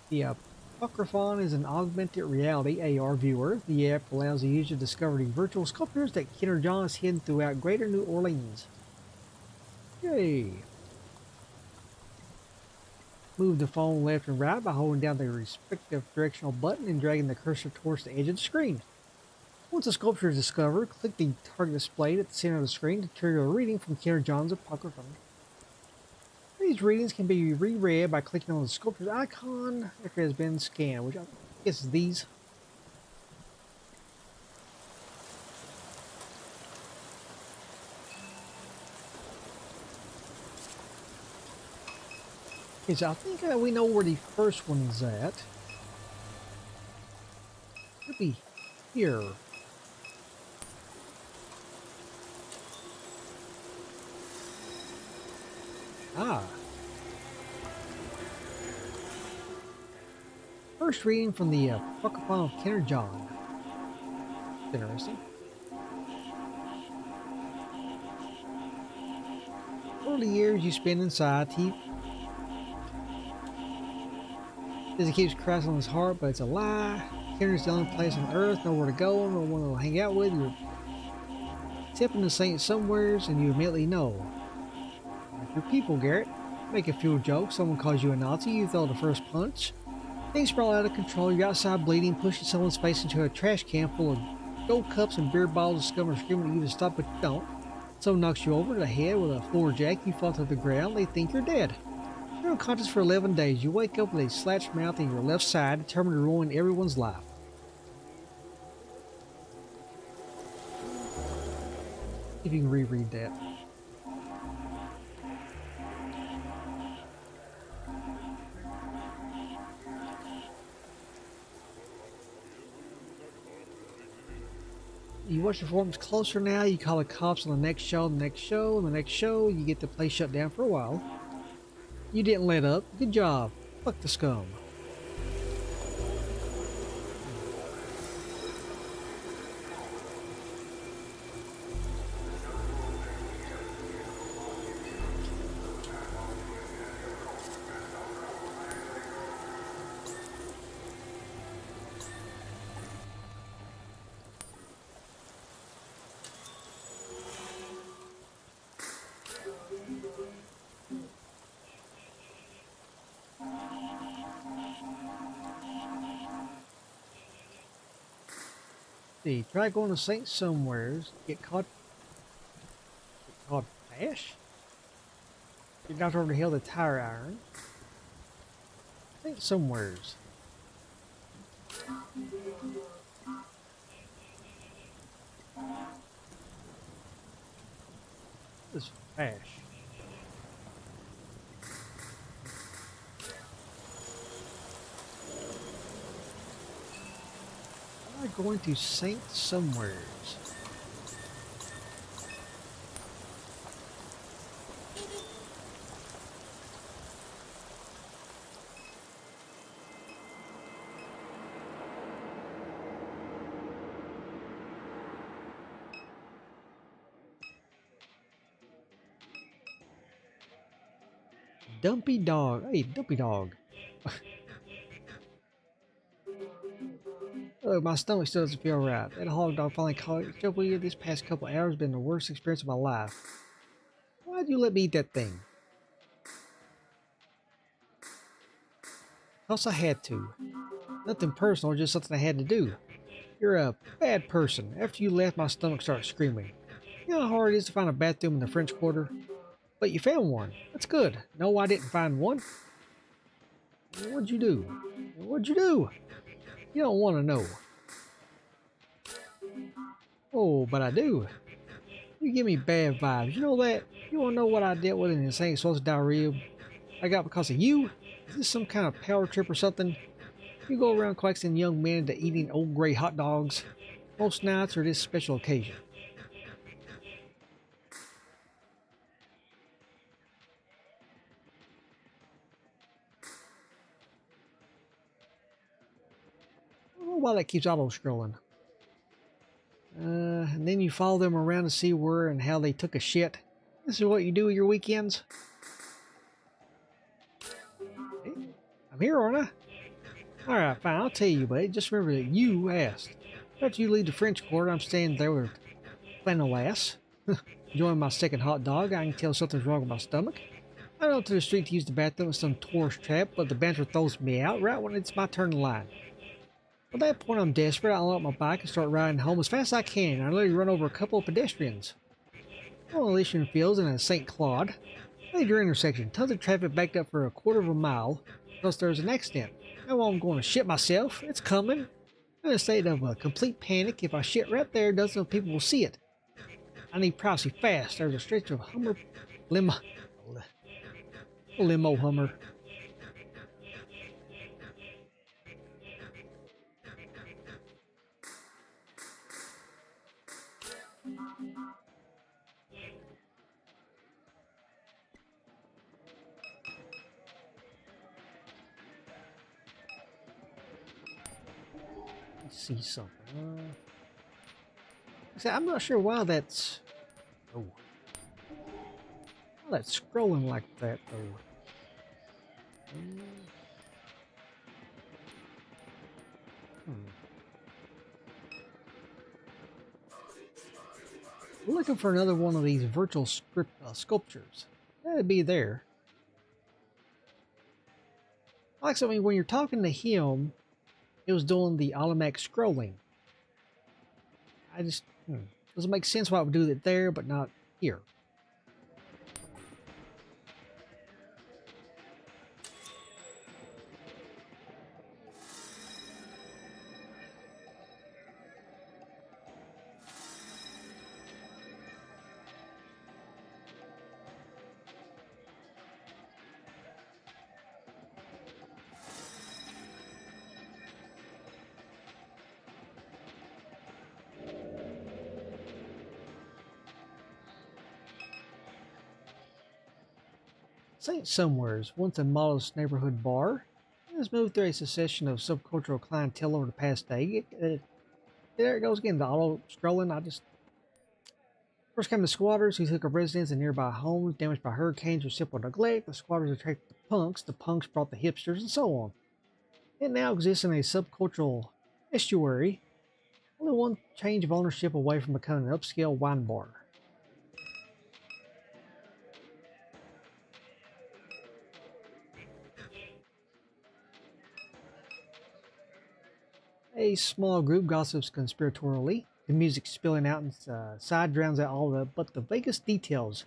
The Apocryphon is an augmented reality AR viewer. The app allows the user to discover the virtual sculptures that Kenner John has hidden throughout Greater New Orleans. Yay! Move the phone left and right by holding down the respective directional button and dragging the cursor towards the edge of the screen. Once a sculpture is discovered, click the target displayed at the center of the screen to trigger a reading from Kenner John's Apocryphon. These readings can be reread by clicking on the sculpture's icon after it has been scanned, which I guess is these. Okay, so I think we know where the first one is at. Could be here. Ah. First reading from the Apocryphon of Kenner John. Interesting. For the years you spend inside, he says he keeps Christ on his heart, but it's a lie. Kenner's the only place on earth, nowhere to go, no one to hang out with. You're tipping the saints somewheres, and you immediately know. Your people, Garrett. Make a few jokes. Someone calls you a Nazi. You throw the first punch. Things sprawl out of control. You're outside bleeding, pushing someone's face into a trash can full of gold cups and beer bottles. Discovering screaming at you to stop, but you don't. Someone knocks you over the head with a floor jack. You fall to the ground. They think you're dead. You're unconscious for 11 days. You wake up with a slashed mouth in your left side, determined to ruin everyone's life. If you can reread that. You watch the performance closer now, you call the cops on the next show, the next show, and the next show, you get the place shut down for a while. You didn't let up. Good job. Fuck the scum. See, try going to St. Somewheres, get caught fast. Get knocked over the hill with a tire iron. St. Somewheres. This is fast. Am I going to St. Somewheres? Dumpy dog. Hey, Dumpy dog. Look, my stomach still doesn't feel right. That hog dog finally caught it. Trouble you, this past couple hours has been the worst experience of my life. Why'd you let me eat that thing? Because I had to. Nothing personal, just something I had to do. You're a bad person. After you left, my stomach started screaming. You know how hard it is to find a bathroom in the French Quarter? But you found one. That's good. No, I didn't find one. What'd you do? What'd you do? You don't want to know. Oh, but I do. You give me bad vibes. You know that? You want to know what I dealt with an insane source of diarrhea I got because of you? Is this some kind of power trip or something? You go around coaxing young men into eating old gray hot dogs most nights or this special occasion. I don't know why that keeps auto scrolling. And then you follow them around to see where and how they took a shit. This is what you do with your weekends? Hey, I'm here, aren't I? Alright, fine, I'll tell you, buddy. Just remember that you asked. After you leave the French Quarter, I'm staying there with flannel ass. Enjoying my second hot dog, I can tell something's wrong with my stomach. I go to the street to use the bathroom with some tourist trap, but the banter throws me out right when it's my turn to line. At that point, I'm desperate. I unlock my bike and start riding home as fast as I can. I literally run over a couple of pedestrians. I'm on Elysian Fields and in St. Claude. Major intersection. Tons of traffic backed up for a quarter of a mile. Plus, there's an accident. Now I'm going to shit myself. It's coming. I'm in a state of complete panic. If I shit right there, dozens of people will see it. I need privacy fast. There's a stretch of limo Hummer. Let's see something. I'm not sure why that's. Oh, why that's scrolling like that though. Hmm. We're looking for another one of these virtual sculptures. That'd be there. Like something when you're talking to him, it was doing the automatic scrolling. I just doesn't make sense why it would do it there, but not here. St. Somewheres, once a modest neighborhood bar, has moved through a succession of subcultural clientele over the past day. There it goes again, the auto scrolling. I just first came the squatters who took up residence in nearby homes damaged by hurricanes or simple neglect. The squatters attracted the punks brought the hipsters, and so on. It now exists in a subcultural estuary, only one change of ownership away from becoming an upscale wine bar. A small group gossips conspiratorially. The music spilling out inside drowns out all but the vaguest details.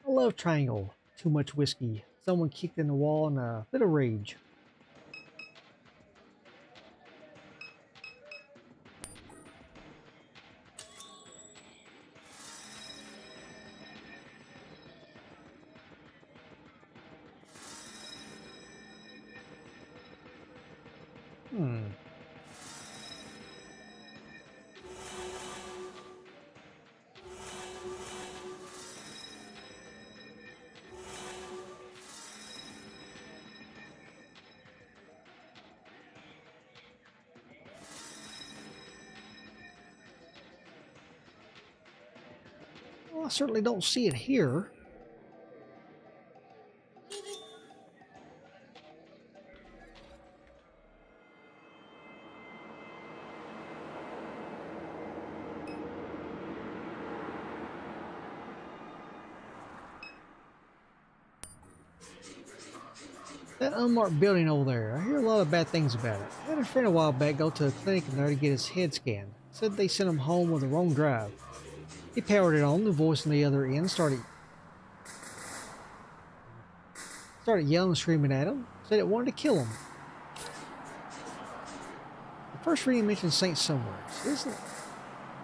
A love triangle, too much whiskey, someone kicked in the wall, and a bit of rage. Hmm. Well, I certainly don't see it here. That unmarked building over there, I hear a lot of bad things about it. I had a friend a while back go to a clinic in there to get his head scanned. Said they sent him home with the wrong drive. He powered it on, the voice on the other end started yelling and screaming at him, said it wanted to kill him. The first reading mentioned St. Somewheres. Isn't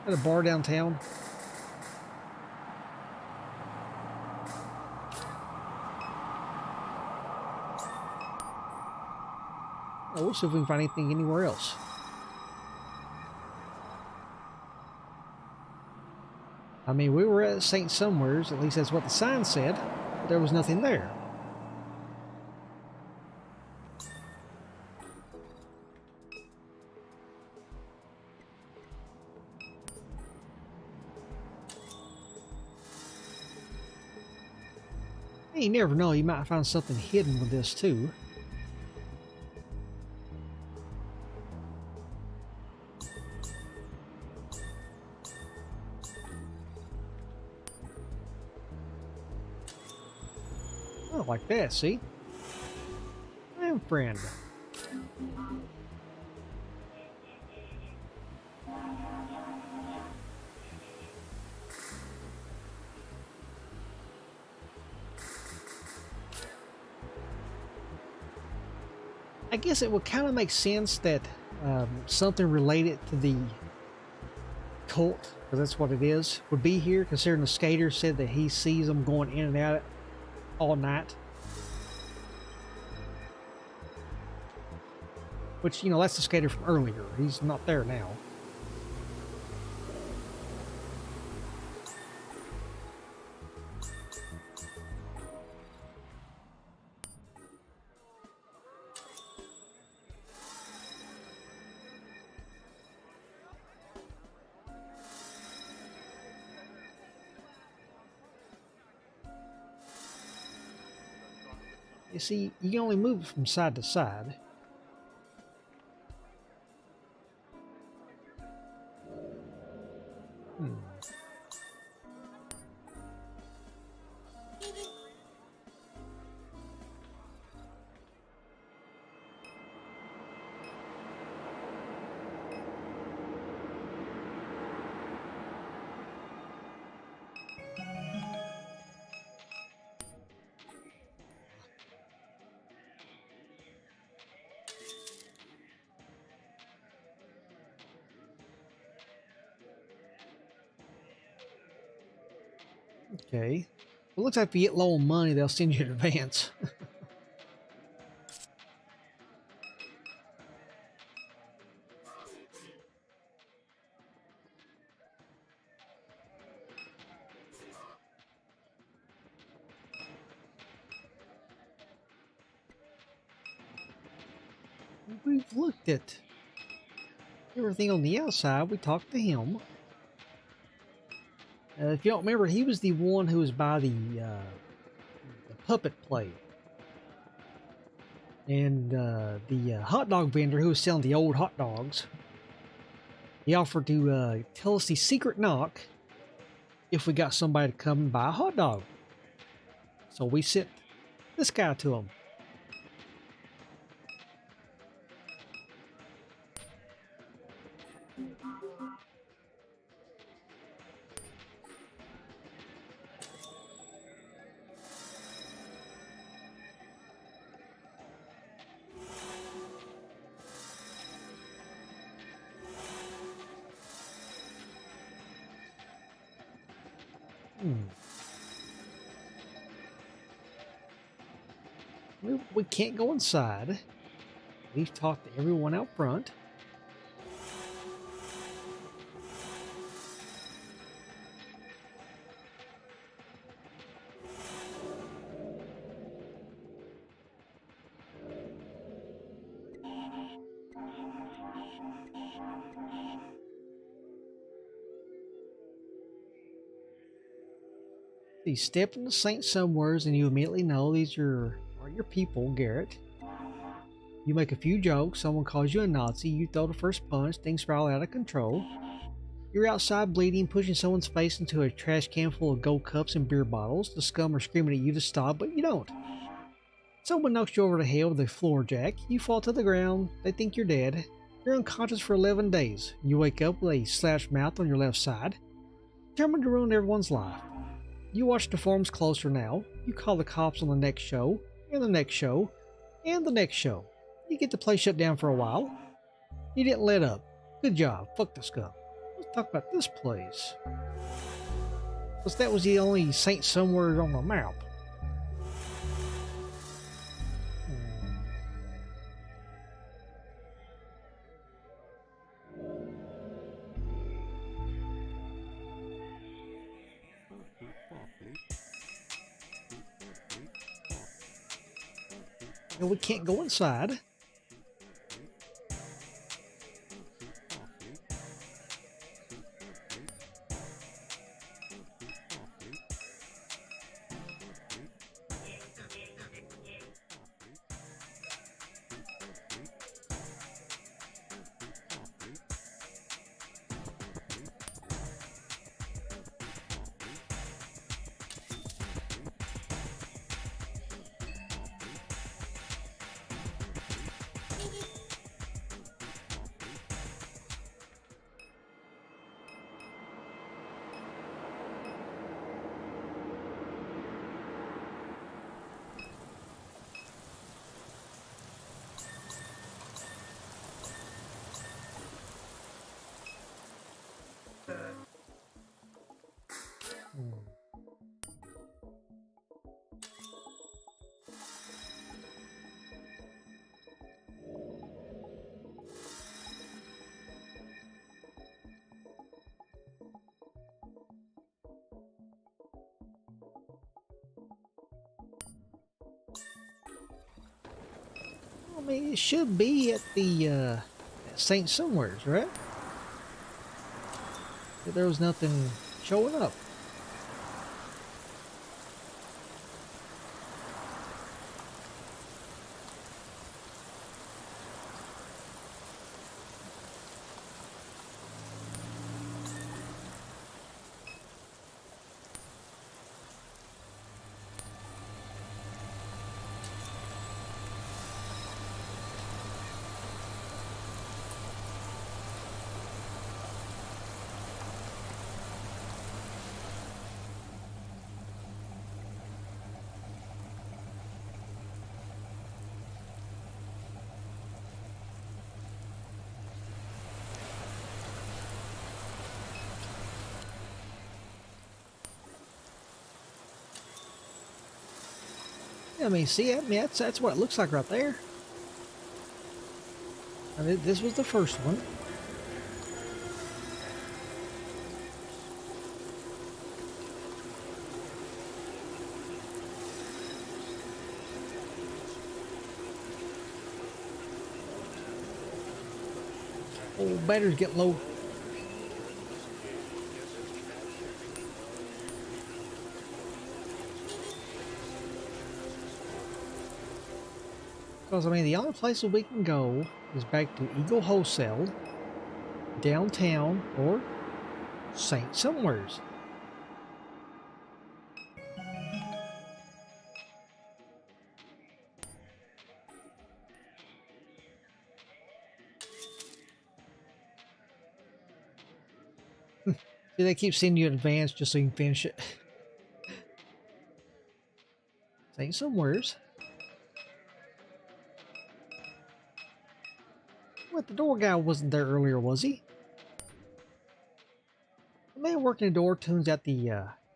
that a bar downtown? Oh, we'll see if we can find anything anywhere else. I mean, we were at St. Somewheres, at least that's what the sign said, but there was nothing there. Hey, you never know, you might find something hidden with this too. Oh, like that, see? I am friend. I guess it would kind of make sense that something related to the cult, because that's what it is, would be here, considering the skater said that he sees them going in and out all night. Which, you know, that's the skater from earlier. He's not there now. You see, you can only move it from side to side. Hmm. Okay. Well, it looks like if you get low on money, they'll send you an advance. We've looked at everything on the outside. We talked to him. If you don't remember, he was the one who was by the puppet play. And the hot dog vendor who was selling the old hot dogs, he offered to tell us the secret knock if we got somebody to come and buy a hot dog. So we sent this guy to him. We can't go inside. We've talked to everyone out front. You step into St. Somewheres and you immediately know these are your people, Garrett. You make a few jokes, someone calls you a Nazi, you throw the first punch, things spiral out of control. You're outside bleeding, pushing someone's face into a trash can full of gold cups and beer bottles. The scum are screaming at you to stop, but you don't. Someone knocks you over the head with a floor jack. You fall to the ground. They think you're dead. You're unconscious for 11 days. You wake up with a slashed mouth on your left side, determined to ruin everyone's life. You watch the forums closer now. You call the cops on the next show, and the next show, and the next show. You get the place shut down for a while. You didn't let up. Good job. Fuck the scum. Let's talk about this place. Because that was the only Saint Somewhere on the map. And we can't go inside. I mean, it should be at the Saint Somewheres, right? But there was nothing showing up. I mean, see, I mean, that's what it looks like right there. I mean, this was the first one. Oh, batteries get low. Because, I mean, the only places we can go is back to Eagle Wholesale, downtown, or St. Somewheres. See, they keep sending you advance just so you can finish it. St. Somewheres. What, the door guy wasn't there earlier, was he? The man working the door tunes out the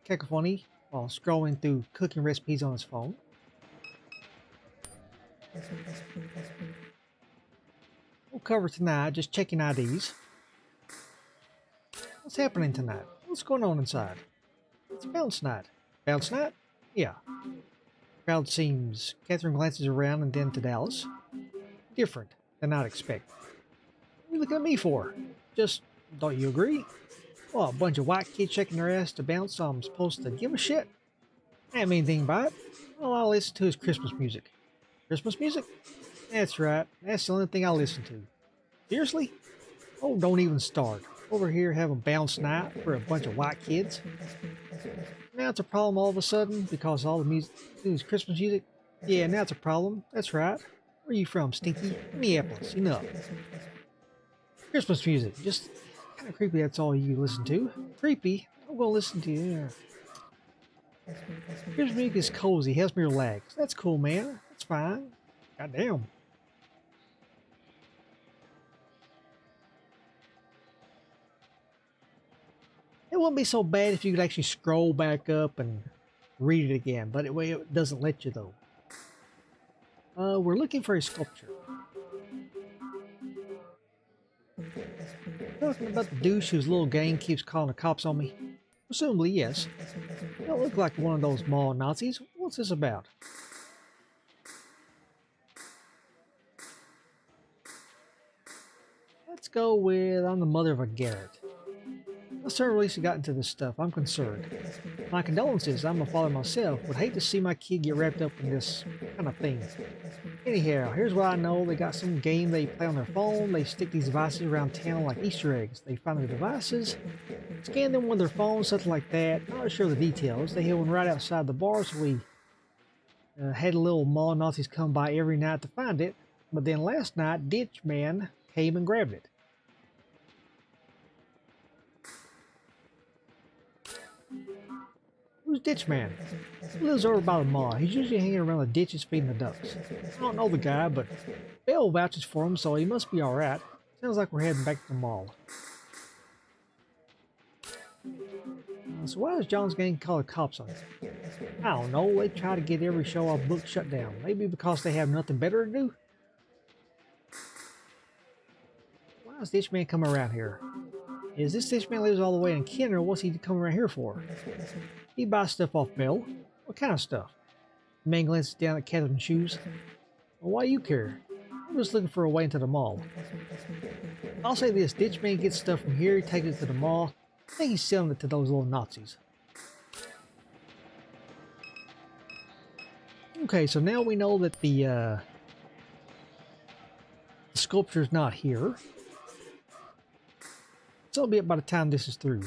cacophony while scrolling through cooking recipes on his phone. We'll cover tonight, just checking IDs. What's happening tonight? What's going on inside? It's bounce night. Bounce night? Yeah. Crowd seems. Catherine glances around and then to Dallas. Different than I'd expect. What are you looking at me for? Just, don't you agree? Well, a bunch of white kids shaking their ass to bounce, so I'm supposed to give a shit? I ain't mean anything by it. All I listen to is Christmas music. Christmas music? That's right. That's the only thing I listen to. Seriously? Oh, don't even start. Over here having bounce night for a bunch of white kids. Now it's a problem all of a sudden because all the music is Christmas music. Yeah, now it's a problem. That's right. Where are you from, Stinky? Minneapolis. Enough. Christmas music. Just kind of creepy. That's all you listen to. Creepy. I'm gonna listen to you. Christmas music is cozy. Helps me relax. That's cool, man. That's fine. Goddamn. It wouldn't be so bad if you could actually scroll back up and read it again, but it doesn't let you though. We're looking for a sculpture. Talking about the douche whose little gang keeps calling the cops on me? Presumably, yes. You don't look like one of those mall Nazis. What's this about? Let's go with I'm the mother of a Garrett. My son Release got into this stuff. I'm concerned. My condolences. I'm a father myself. Would hate to see my kid get wrapped up in this kind of thing. Anyhow, here's what I know. They got some game they play on their phone. They stick these devices around town like Easter eggs. They find the devices, scan them with their phone, something like that. Not sure the details. They hid one right outside the bar, so we had little mall Nazis come by every night to find it. But then last night, Ditch Man came and grabbed it. Who's Ditch Man? He lives over by the mall. He's usually hanging around the ditches feeding the ducks. I don't know the guy, but Bill vouches for him, so he must be alright. Sounds like we're heading back to the mall. So why does John's gang call the cops on you? I don't know. They try to get every show I've booked shut down. Maybe because they have nothing better to do? Why does Ditch Man come around here? Is this Ditch Man lives all the way in Kent, or what's he coming around here for? He buys stuff off Bill. What kind of stuff? The man glances down at Catherine's shoes. Well, why do you care? I'm just looking for a way into the mall. I'll say this, Ditch Man gets stuff from here, he takes it to the mall. I think he's selling it to those little Nazis. Okay, so now we know that the sculpture's not here. So it'll be up by the time this is through.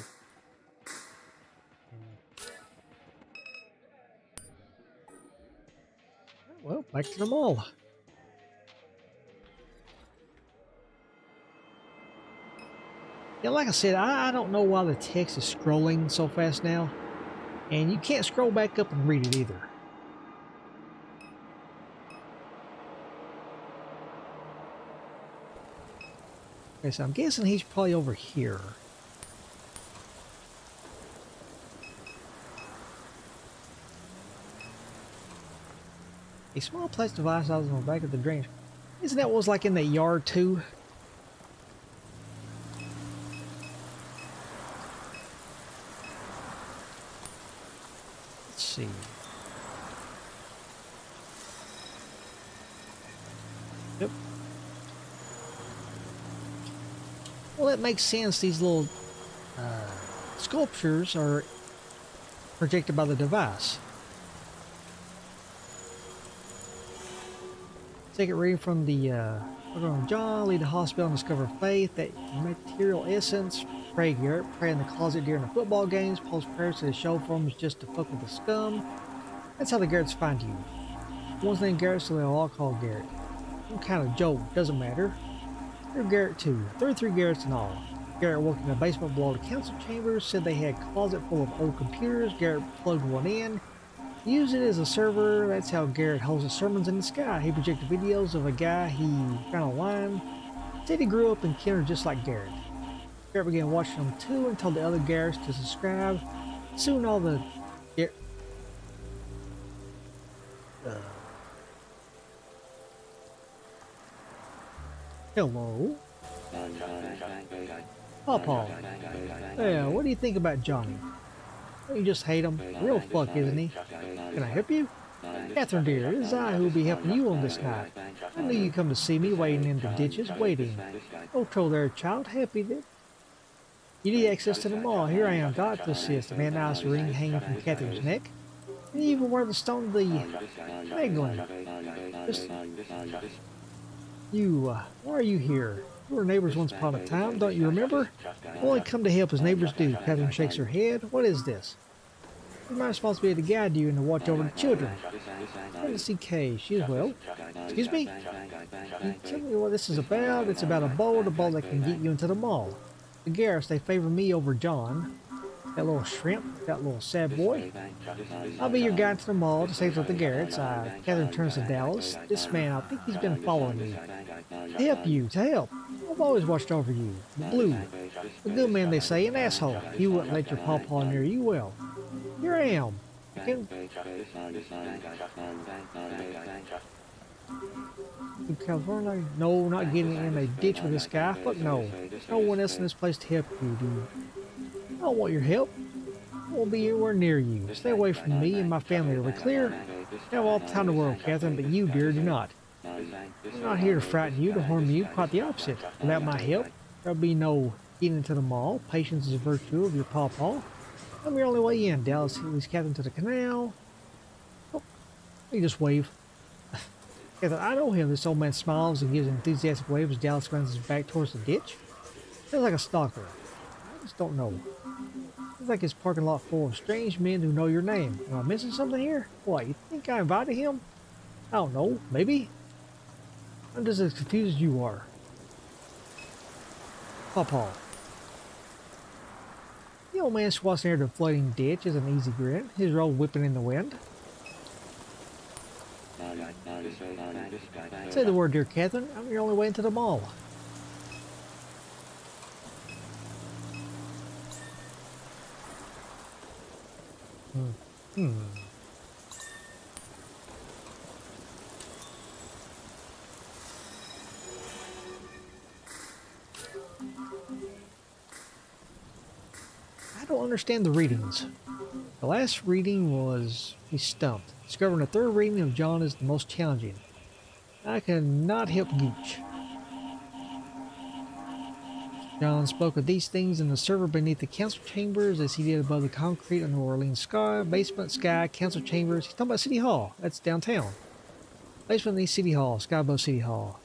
Well, back to the mall. Yeah, like I said, I don't know why the text is scrolling so fast now. And you can't scroll back up and read it either. Okay, so I'm guessing he's probably over here. A small plastic device I was on the back of the drain. Isn't that what was like in the yard too? Let's see. Yep. Well, it makes sense. These little sculptures are projected by the device. Second reading from the book of John, lead the hospital and discover faith, that material essence. Pray Garrett, pray in the closet during the football games, post prayers to the show forums just to fuck with the scum. That's how the Garretts find you. One's named Garrett, so they'll all call Garrett. Some kind of joke, doesn't matter. They're Garrett too. 33 Garretts in all. Garrett worked in the basement below the council chambers, said they had a closet full of old computers. Garrett plugged one in, used it as a server. That's how Garrett holds his sermons in the sky. He projected videos of a guy he found online. Said he grew up in Kenner just like Garrett. Garrett began watching them too and told the other Garretts to subscribe. Soon all the hello? Pawpaw. Yeah, what do you think about Johnny? You just hate him. Real fuck, isn't he? Can I help you? Catherine dear, it is I who will be helping you on this night. I knew you'd come to see me waiting in the ditches, waiting. Oh, troll there, child. Happy that you need access to the mall. Here I am, God to assist. A man nice ring hanging from Catherine's neck. And you even wear the stone of the Magdalene. Why are you here? We were neighbors once upon a time, don't you remember? Only come to help as neighbors do. Catherine shakes her head. What is this? It's my responsibility to guide you and to watch over the children. Let me see Kay. She is well. Excuse me? Can you tell me what this is about? It's about a boat that can get you into the mall. The Garretts, they favor me over John. That little shrimp, that little sad boy. I'll be your guide to the mall to save with the Garretts. Catherine turns to Dallas. This man, I think he's been following me. To help you, to help. I've always watched over you. The blue. The good man, they say, an asshole. You wouldn't let your pawpaw near you well. Here I am. California? No, not getting in a ditch with this guy. Fuck no. No one else in this place to help you, dude. I don't want your help. I won't be anywhere near you. Stay away from me and my family. Are we clear? I have all the time in the world, Catherine, but you, dear, do not. I'm not here to frighten you, to harm you. Quite the opposite. Without my help, there'll be no getting into the mall. Patience is a virtue of your pawpaw. I'm your only way in. Dallas leads Catherine to the canal. Oh, you just wave. Catherine, I know him. This old man smiles and gives an enthusiastic wave as Dallas runs his back towards the ditch. Feels like a stalker. I just don't know. Feels like his parking lot full of strange men who know your name. Am I missing something here? What, you think I invited him? I don't know. Maybe? I'm just as confused as you are. Pawpaw. The old man squats near the floating ditch as an easy grin, his robe whipping in the wind. Say the word, dear Catherine. I'm your only way into the mall. I don't understand the readings. The last reading was he's stumped. Discovering the third reading of John is the most challenging. I cannot help Gooch. John spoke of these things in the server beneath the council chambers as he did above the concrete on New Orleans sky, basement, sky, council chambers. He's talking about City Hall. That's downtown. Basement beneath City Hall, sky above City Hall.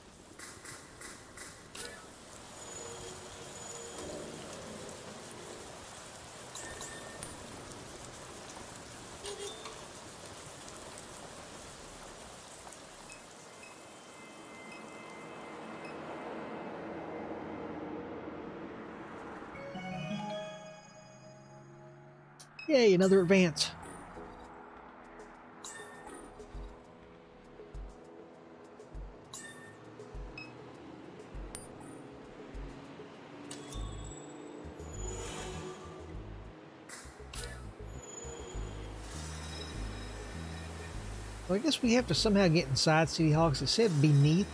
Yay, another advance. Well, I guess we have to somehow get inside City Hall because it said beneath.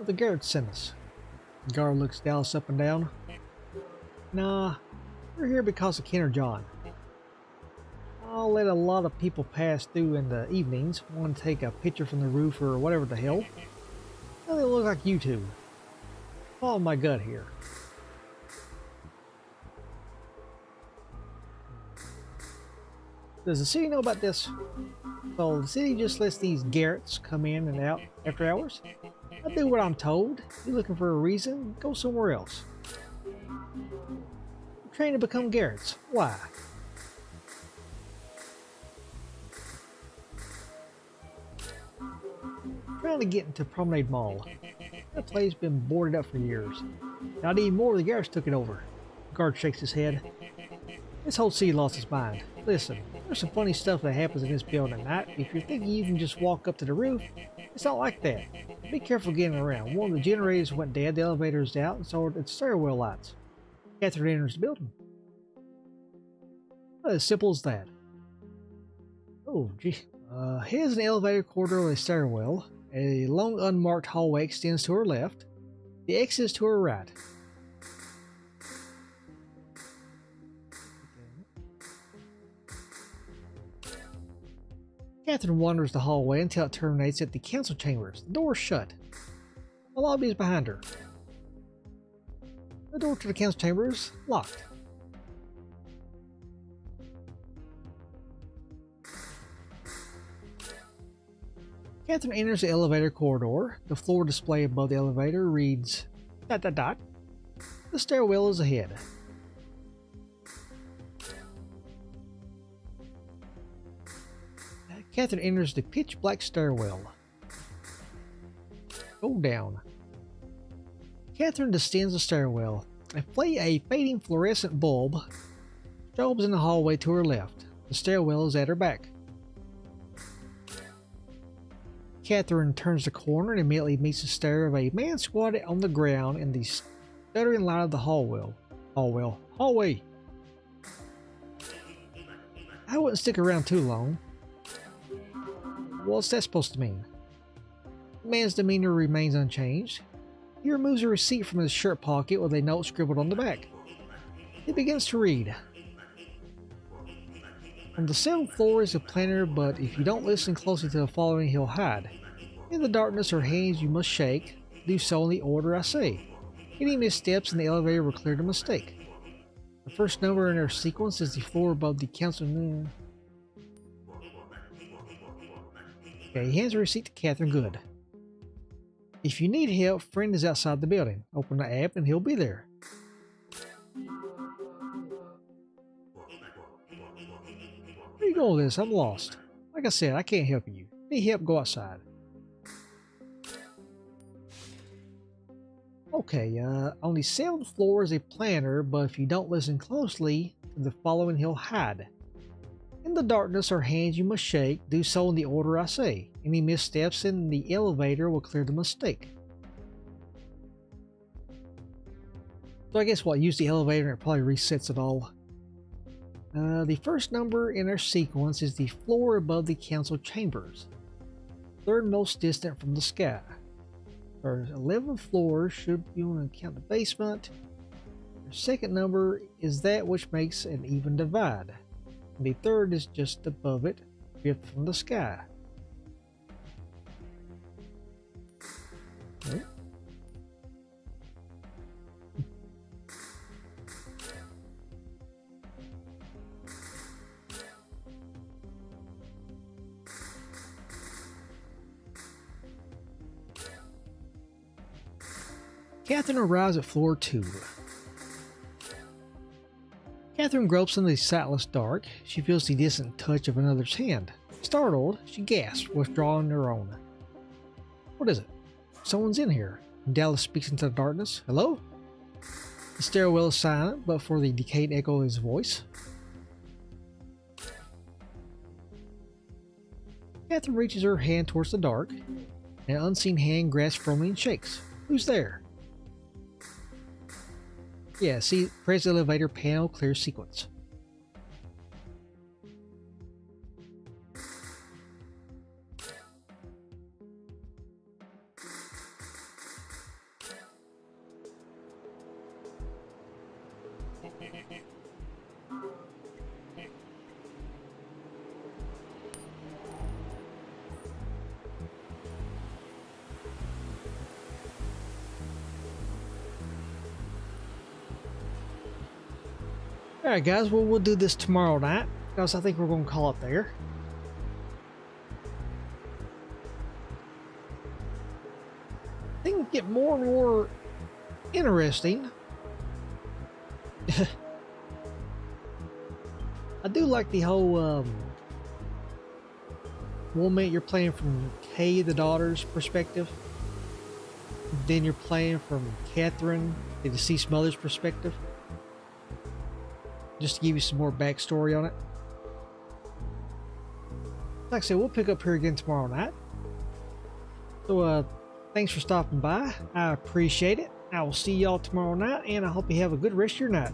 The Garretts sent us. The guard looks Dallas up and down. Nah, we're here because of Ken or John. I'll let a lot of people pass through in the evenings, want to take a picture from the roof or whatever the hell. Well, they look like you two. Follow my gut here. Does the city know about this? Well, the city just lets these Garretts come in and out after hours. I do what I'm told. You're looking for a reason? Go somewhere else. I'm trained to become Garretts. Why? Trying to get into Promenade Mall. That place has been boarded up for years. Not even more, the Garretts took it over. The guard shakes his head. This whole city lost its mind. Listen, there's some funny stuff that happens in this building at night. If you're thinking you can just walk up to the roof, it's not like that. Be careful getting around. One of the generators went dead, the elevator is out, and so it's stairwell lights. Catherine enters the building. Well, as simple as that. Oh, gee. Here's an elevator corridor with a stairwell. A long unmarked hallway extends to her left. The exit is to her right. Catherine wanders the hallway until it terminates at the council chambers. The door is shut. The lobby is behind her. The door to the council chamber is locked. Catherine enters the elevator corridor. The floor display above the elevator reads ... The stairwell is ahead. Catherine enters the pitch black stairwell. Go down. Catherine descends the stairwell. A fading fluorescent bulb strobes in the hallway to her left. The stairwell is at her back. Catherine turns the corner and immediately meets the stare of a man squatted on the ground in the stuttering light of the hallway. I wouldn't stick around too long. What's that supposed to mean? The man's demeanor remains unchanged. He removes a receipt from his shirt pocket with a note scribbled on the back. He begins to read. On the 7th floor is a planter, but if you don't listen closely to the following, he'll hide. In the darkness are hands you must shake. Do so in the order I say. Any missteps in the elevator will clear the mistake. The first number in our sequence is the floor above the council. Okay, he hands a receipt to Catherine. Good. If you need help, friend is outside the building. Open the app and he'll be there. Where you going with this? I'm lost. Like I said, I can't help you. Need help, go outside. Okay, on the 7th floor is a planter, but if you don't listen closely to the following, he'll hide. In the darkness are hands you must shake. Do so in the order I say. Any missteps in the elevator will clear the mistake. So I guess what? Use the elevator and it probably resets it all. The first number in our sequence is the floor above the council chambers. Third most distant from the sky. There's 11 floors, should you want to count the basement. The second number is that which makes an even divide. And the third is just above it, fifth from the sky. Nope. Catherine arrives at floor 2. Catherine gropes in the sightless dark. She feels the distant touch of another's hand. Startled, she gasps, withdrawing her own. What is it? Someone's in here. Dallas speaks into the darkness. Hello? The stairwell is silent, but for the decayed echo of his voice. Catherine reaches her hand towards the dark. An unseen hand grasps firmly and shakes. Who's there? Yeah, see, press the elevator panel, clear sequence. Alright guys, well we'll do this tomorrow night, because I think we're going to call it there. Things get more and more interesting. I do like the whole one minute you're playing from Kay, the daughter's perspective, then you're playing from Catherine, the deceased mother's perspective, just to give you some more backstory on it. Like I said, we'll pick up here again tomorrow night. So thanks for stopping by. I appreciate it. I will see y'all tomorrow night, and I hope you have a good rest of your night.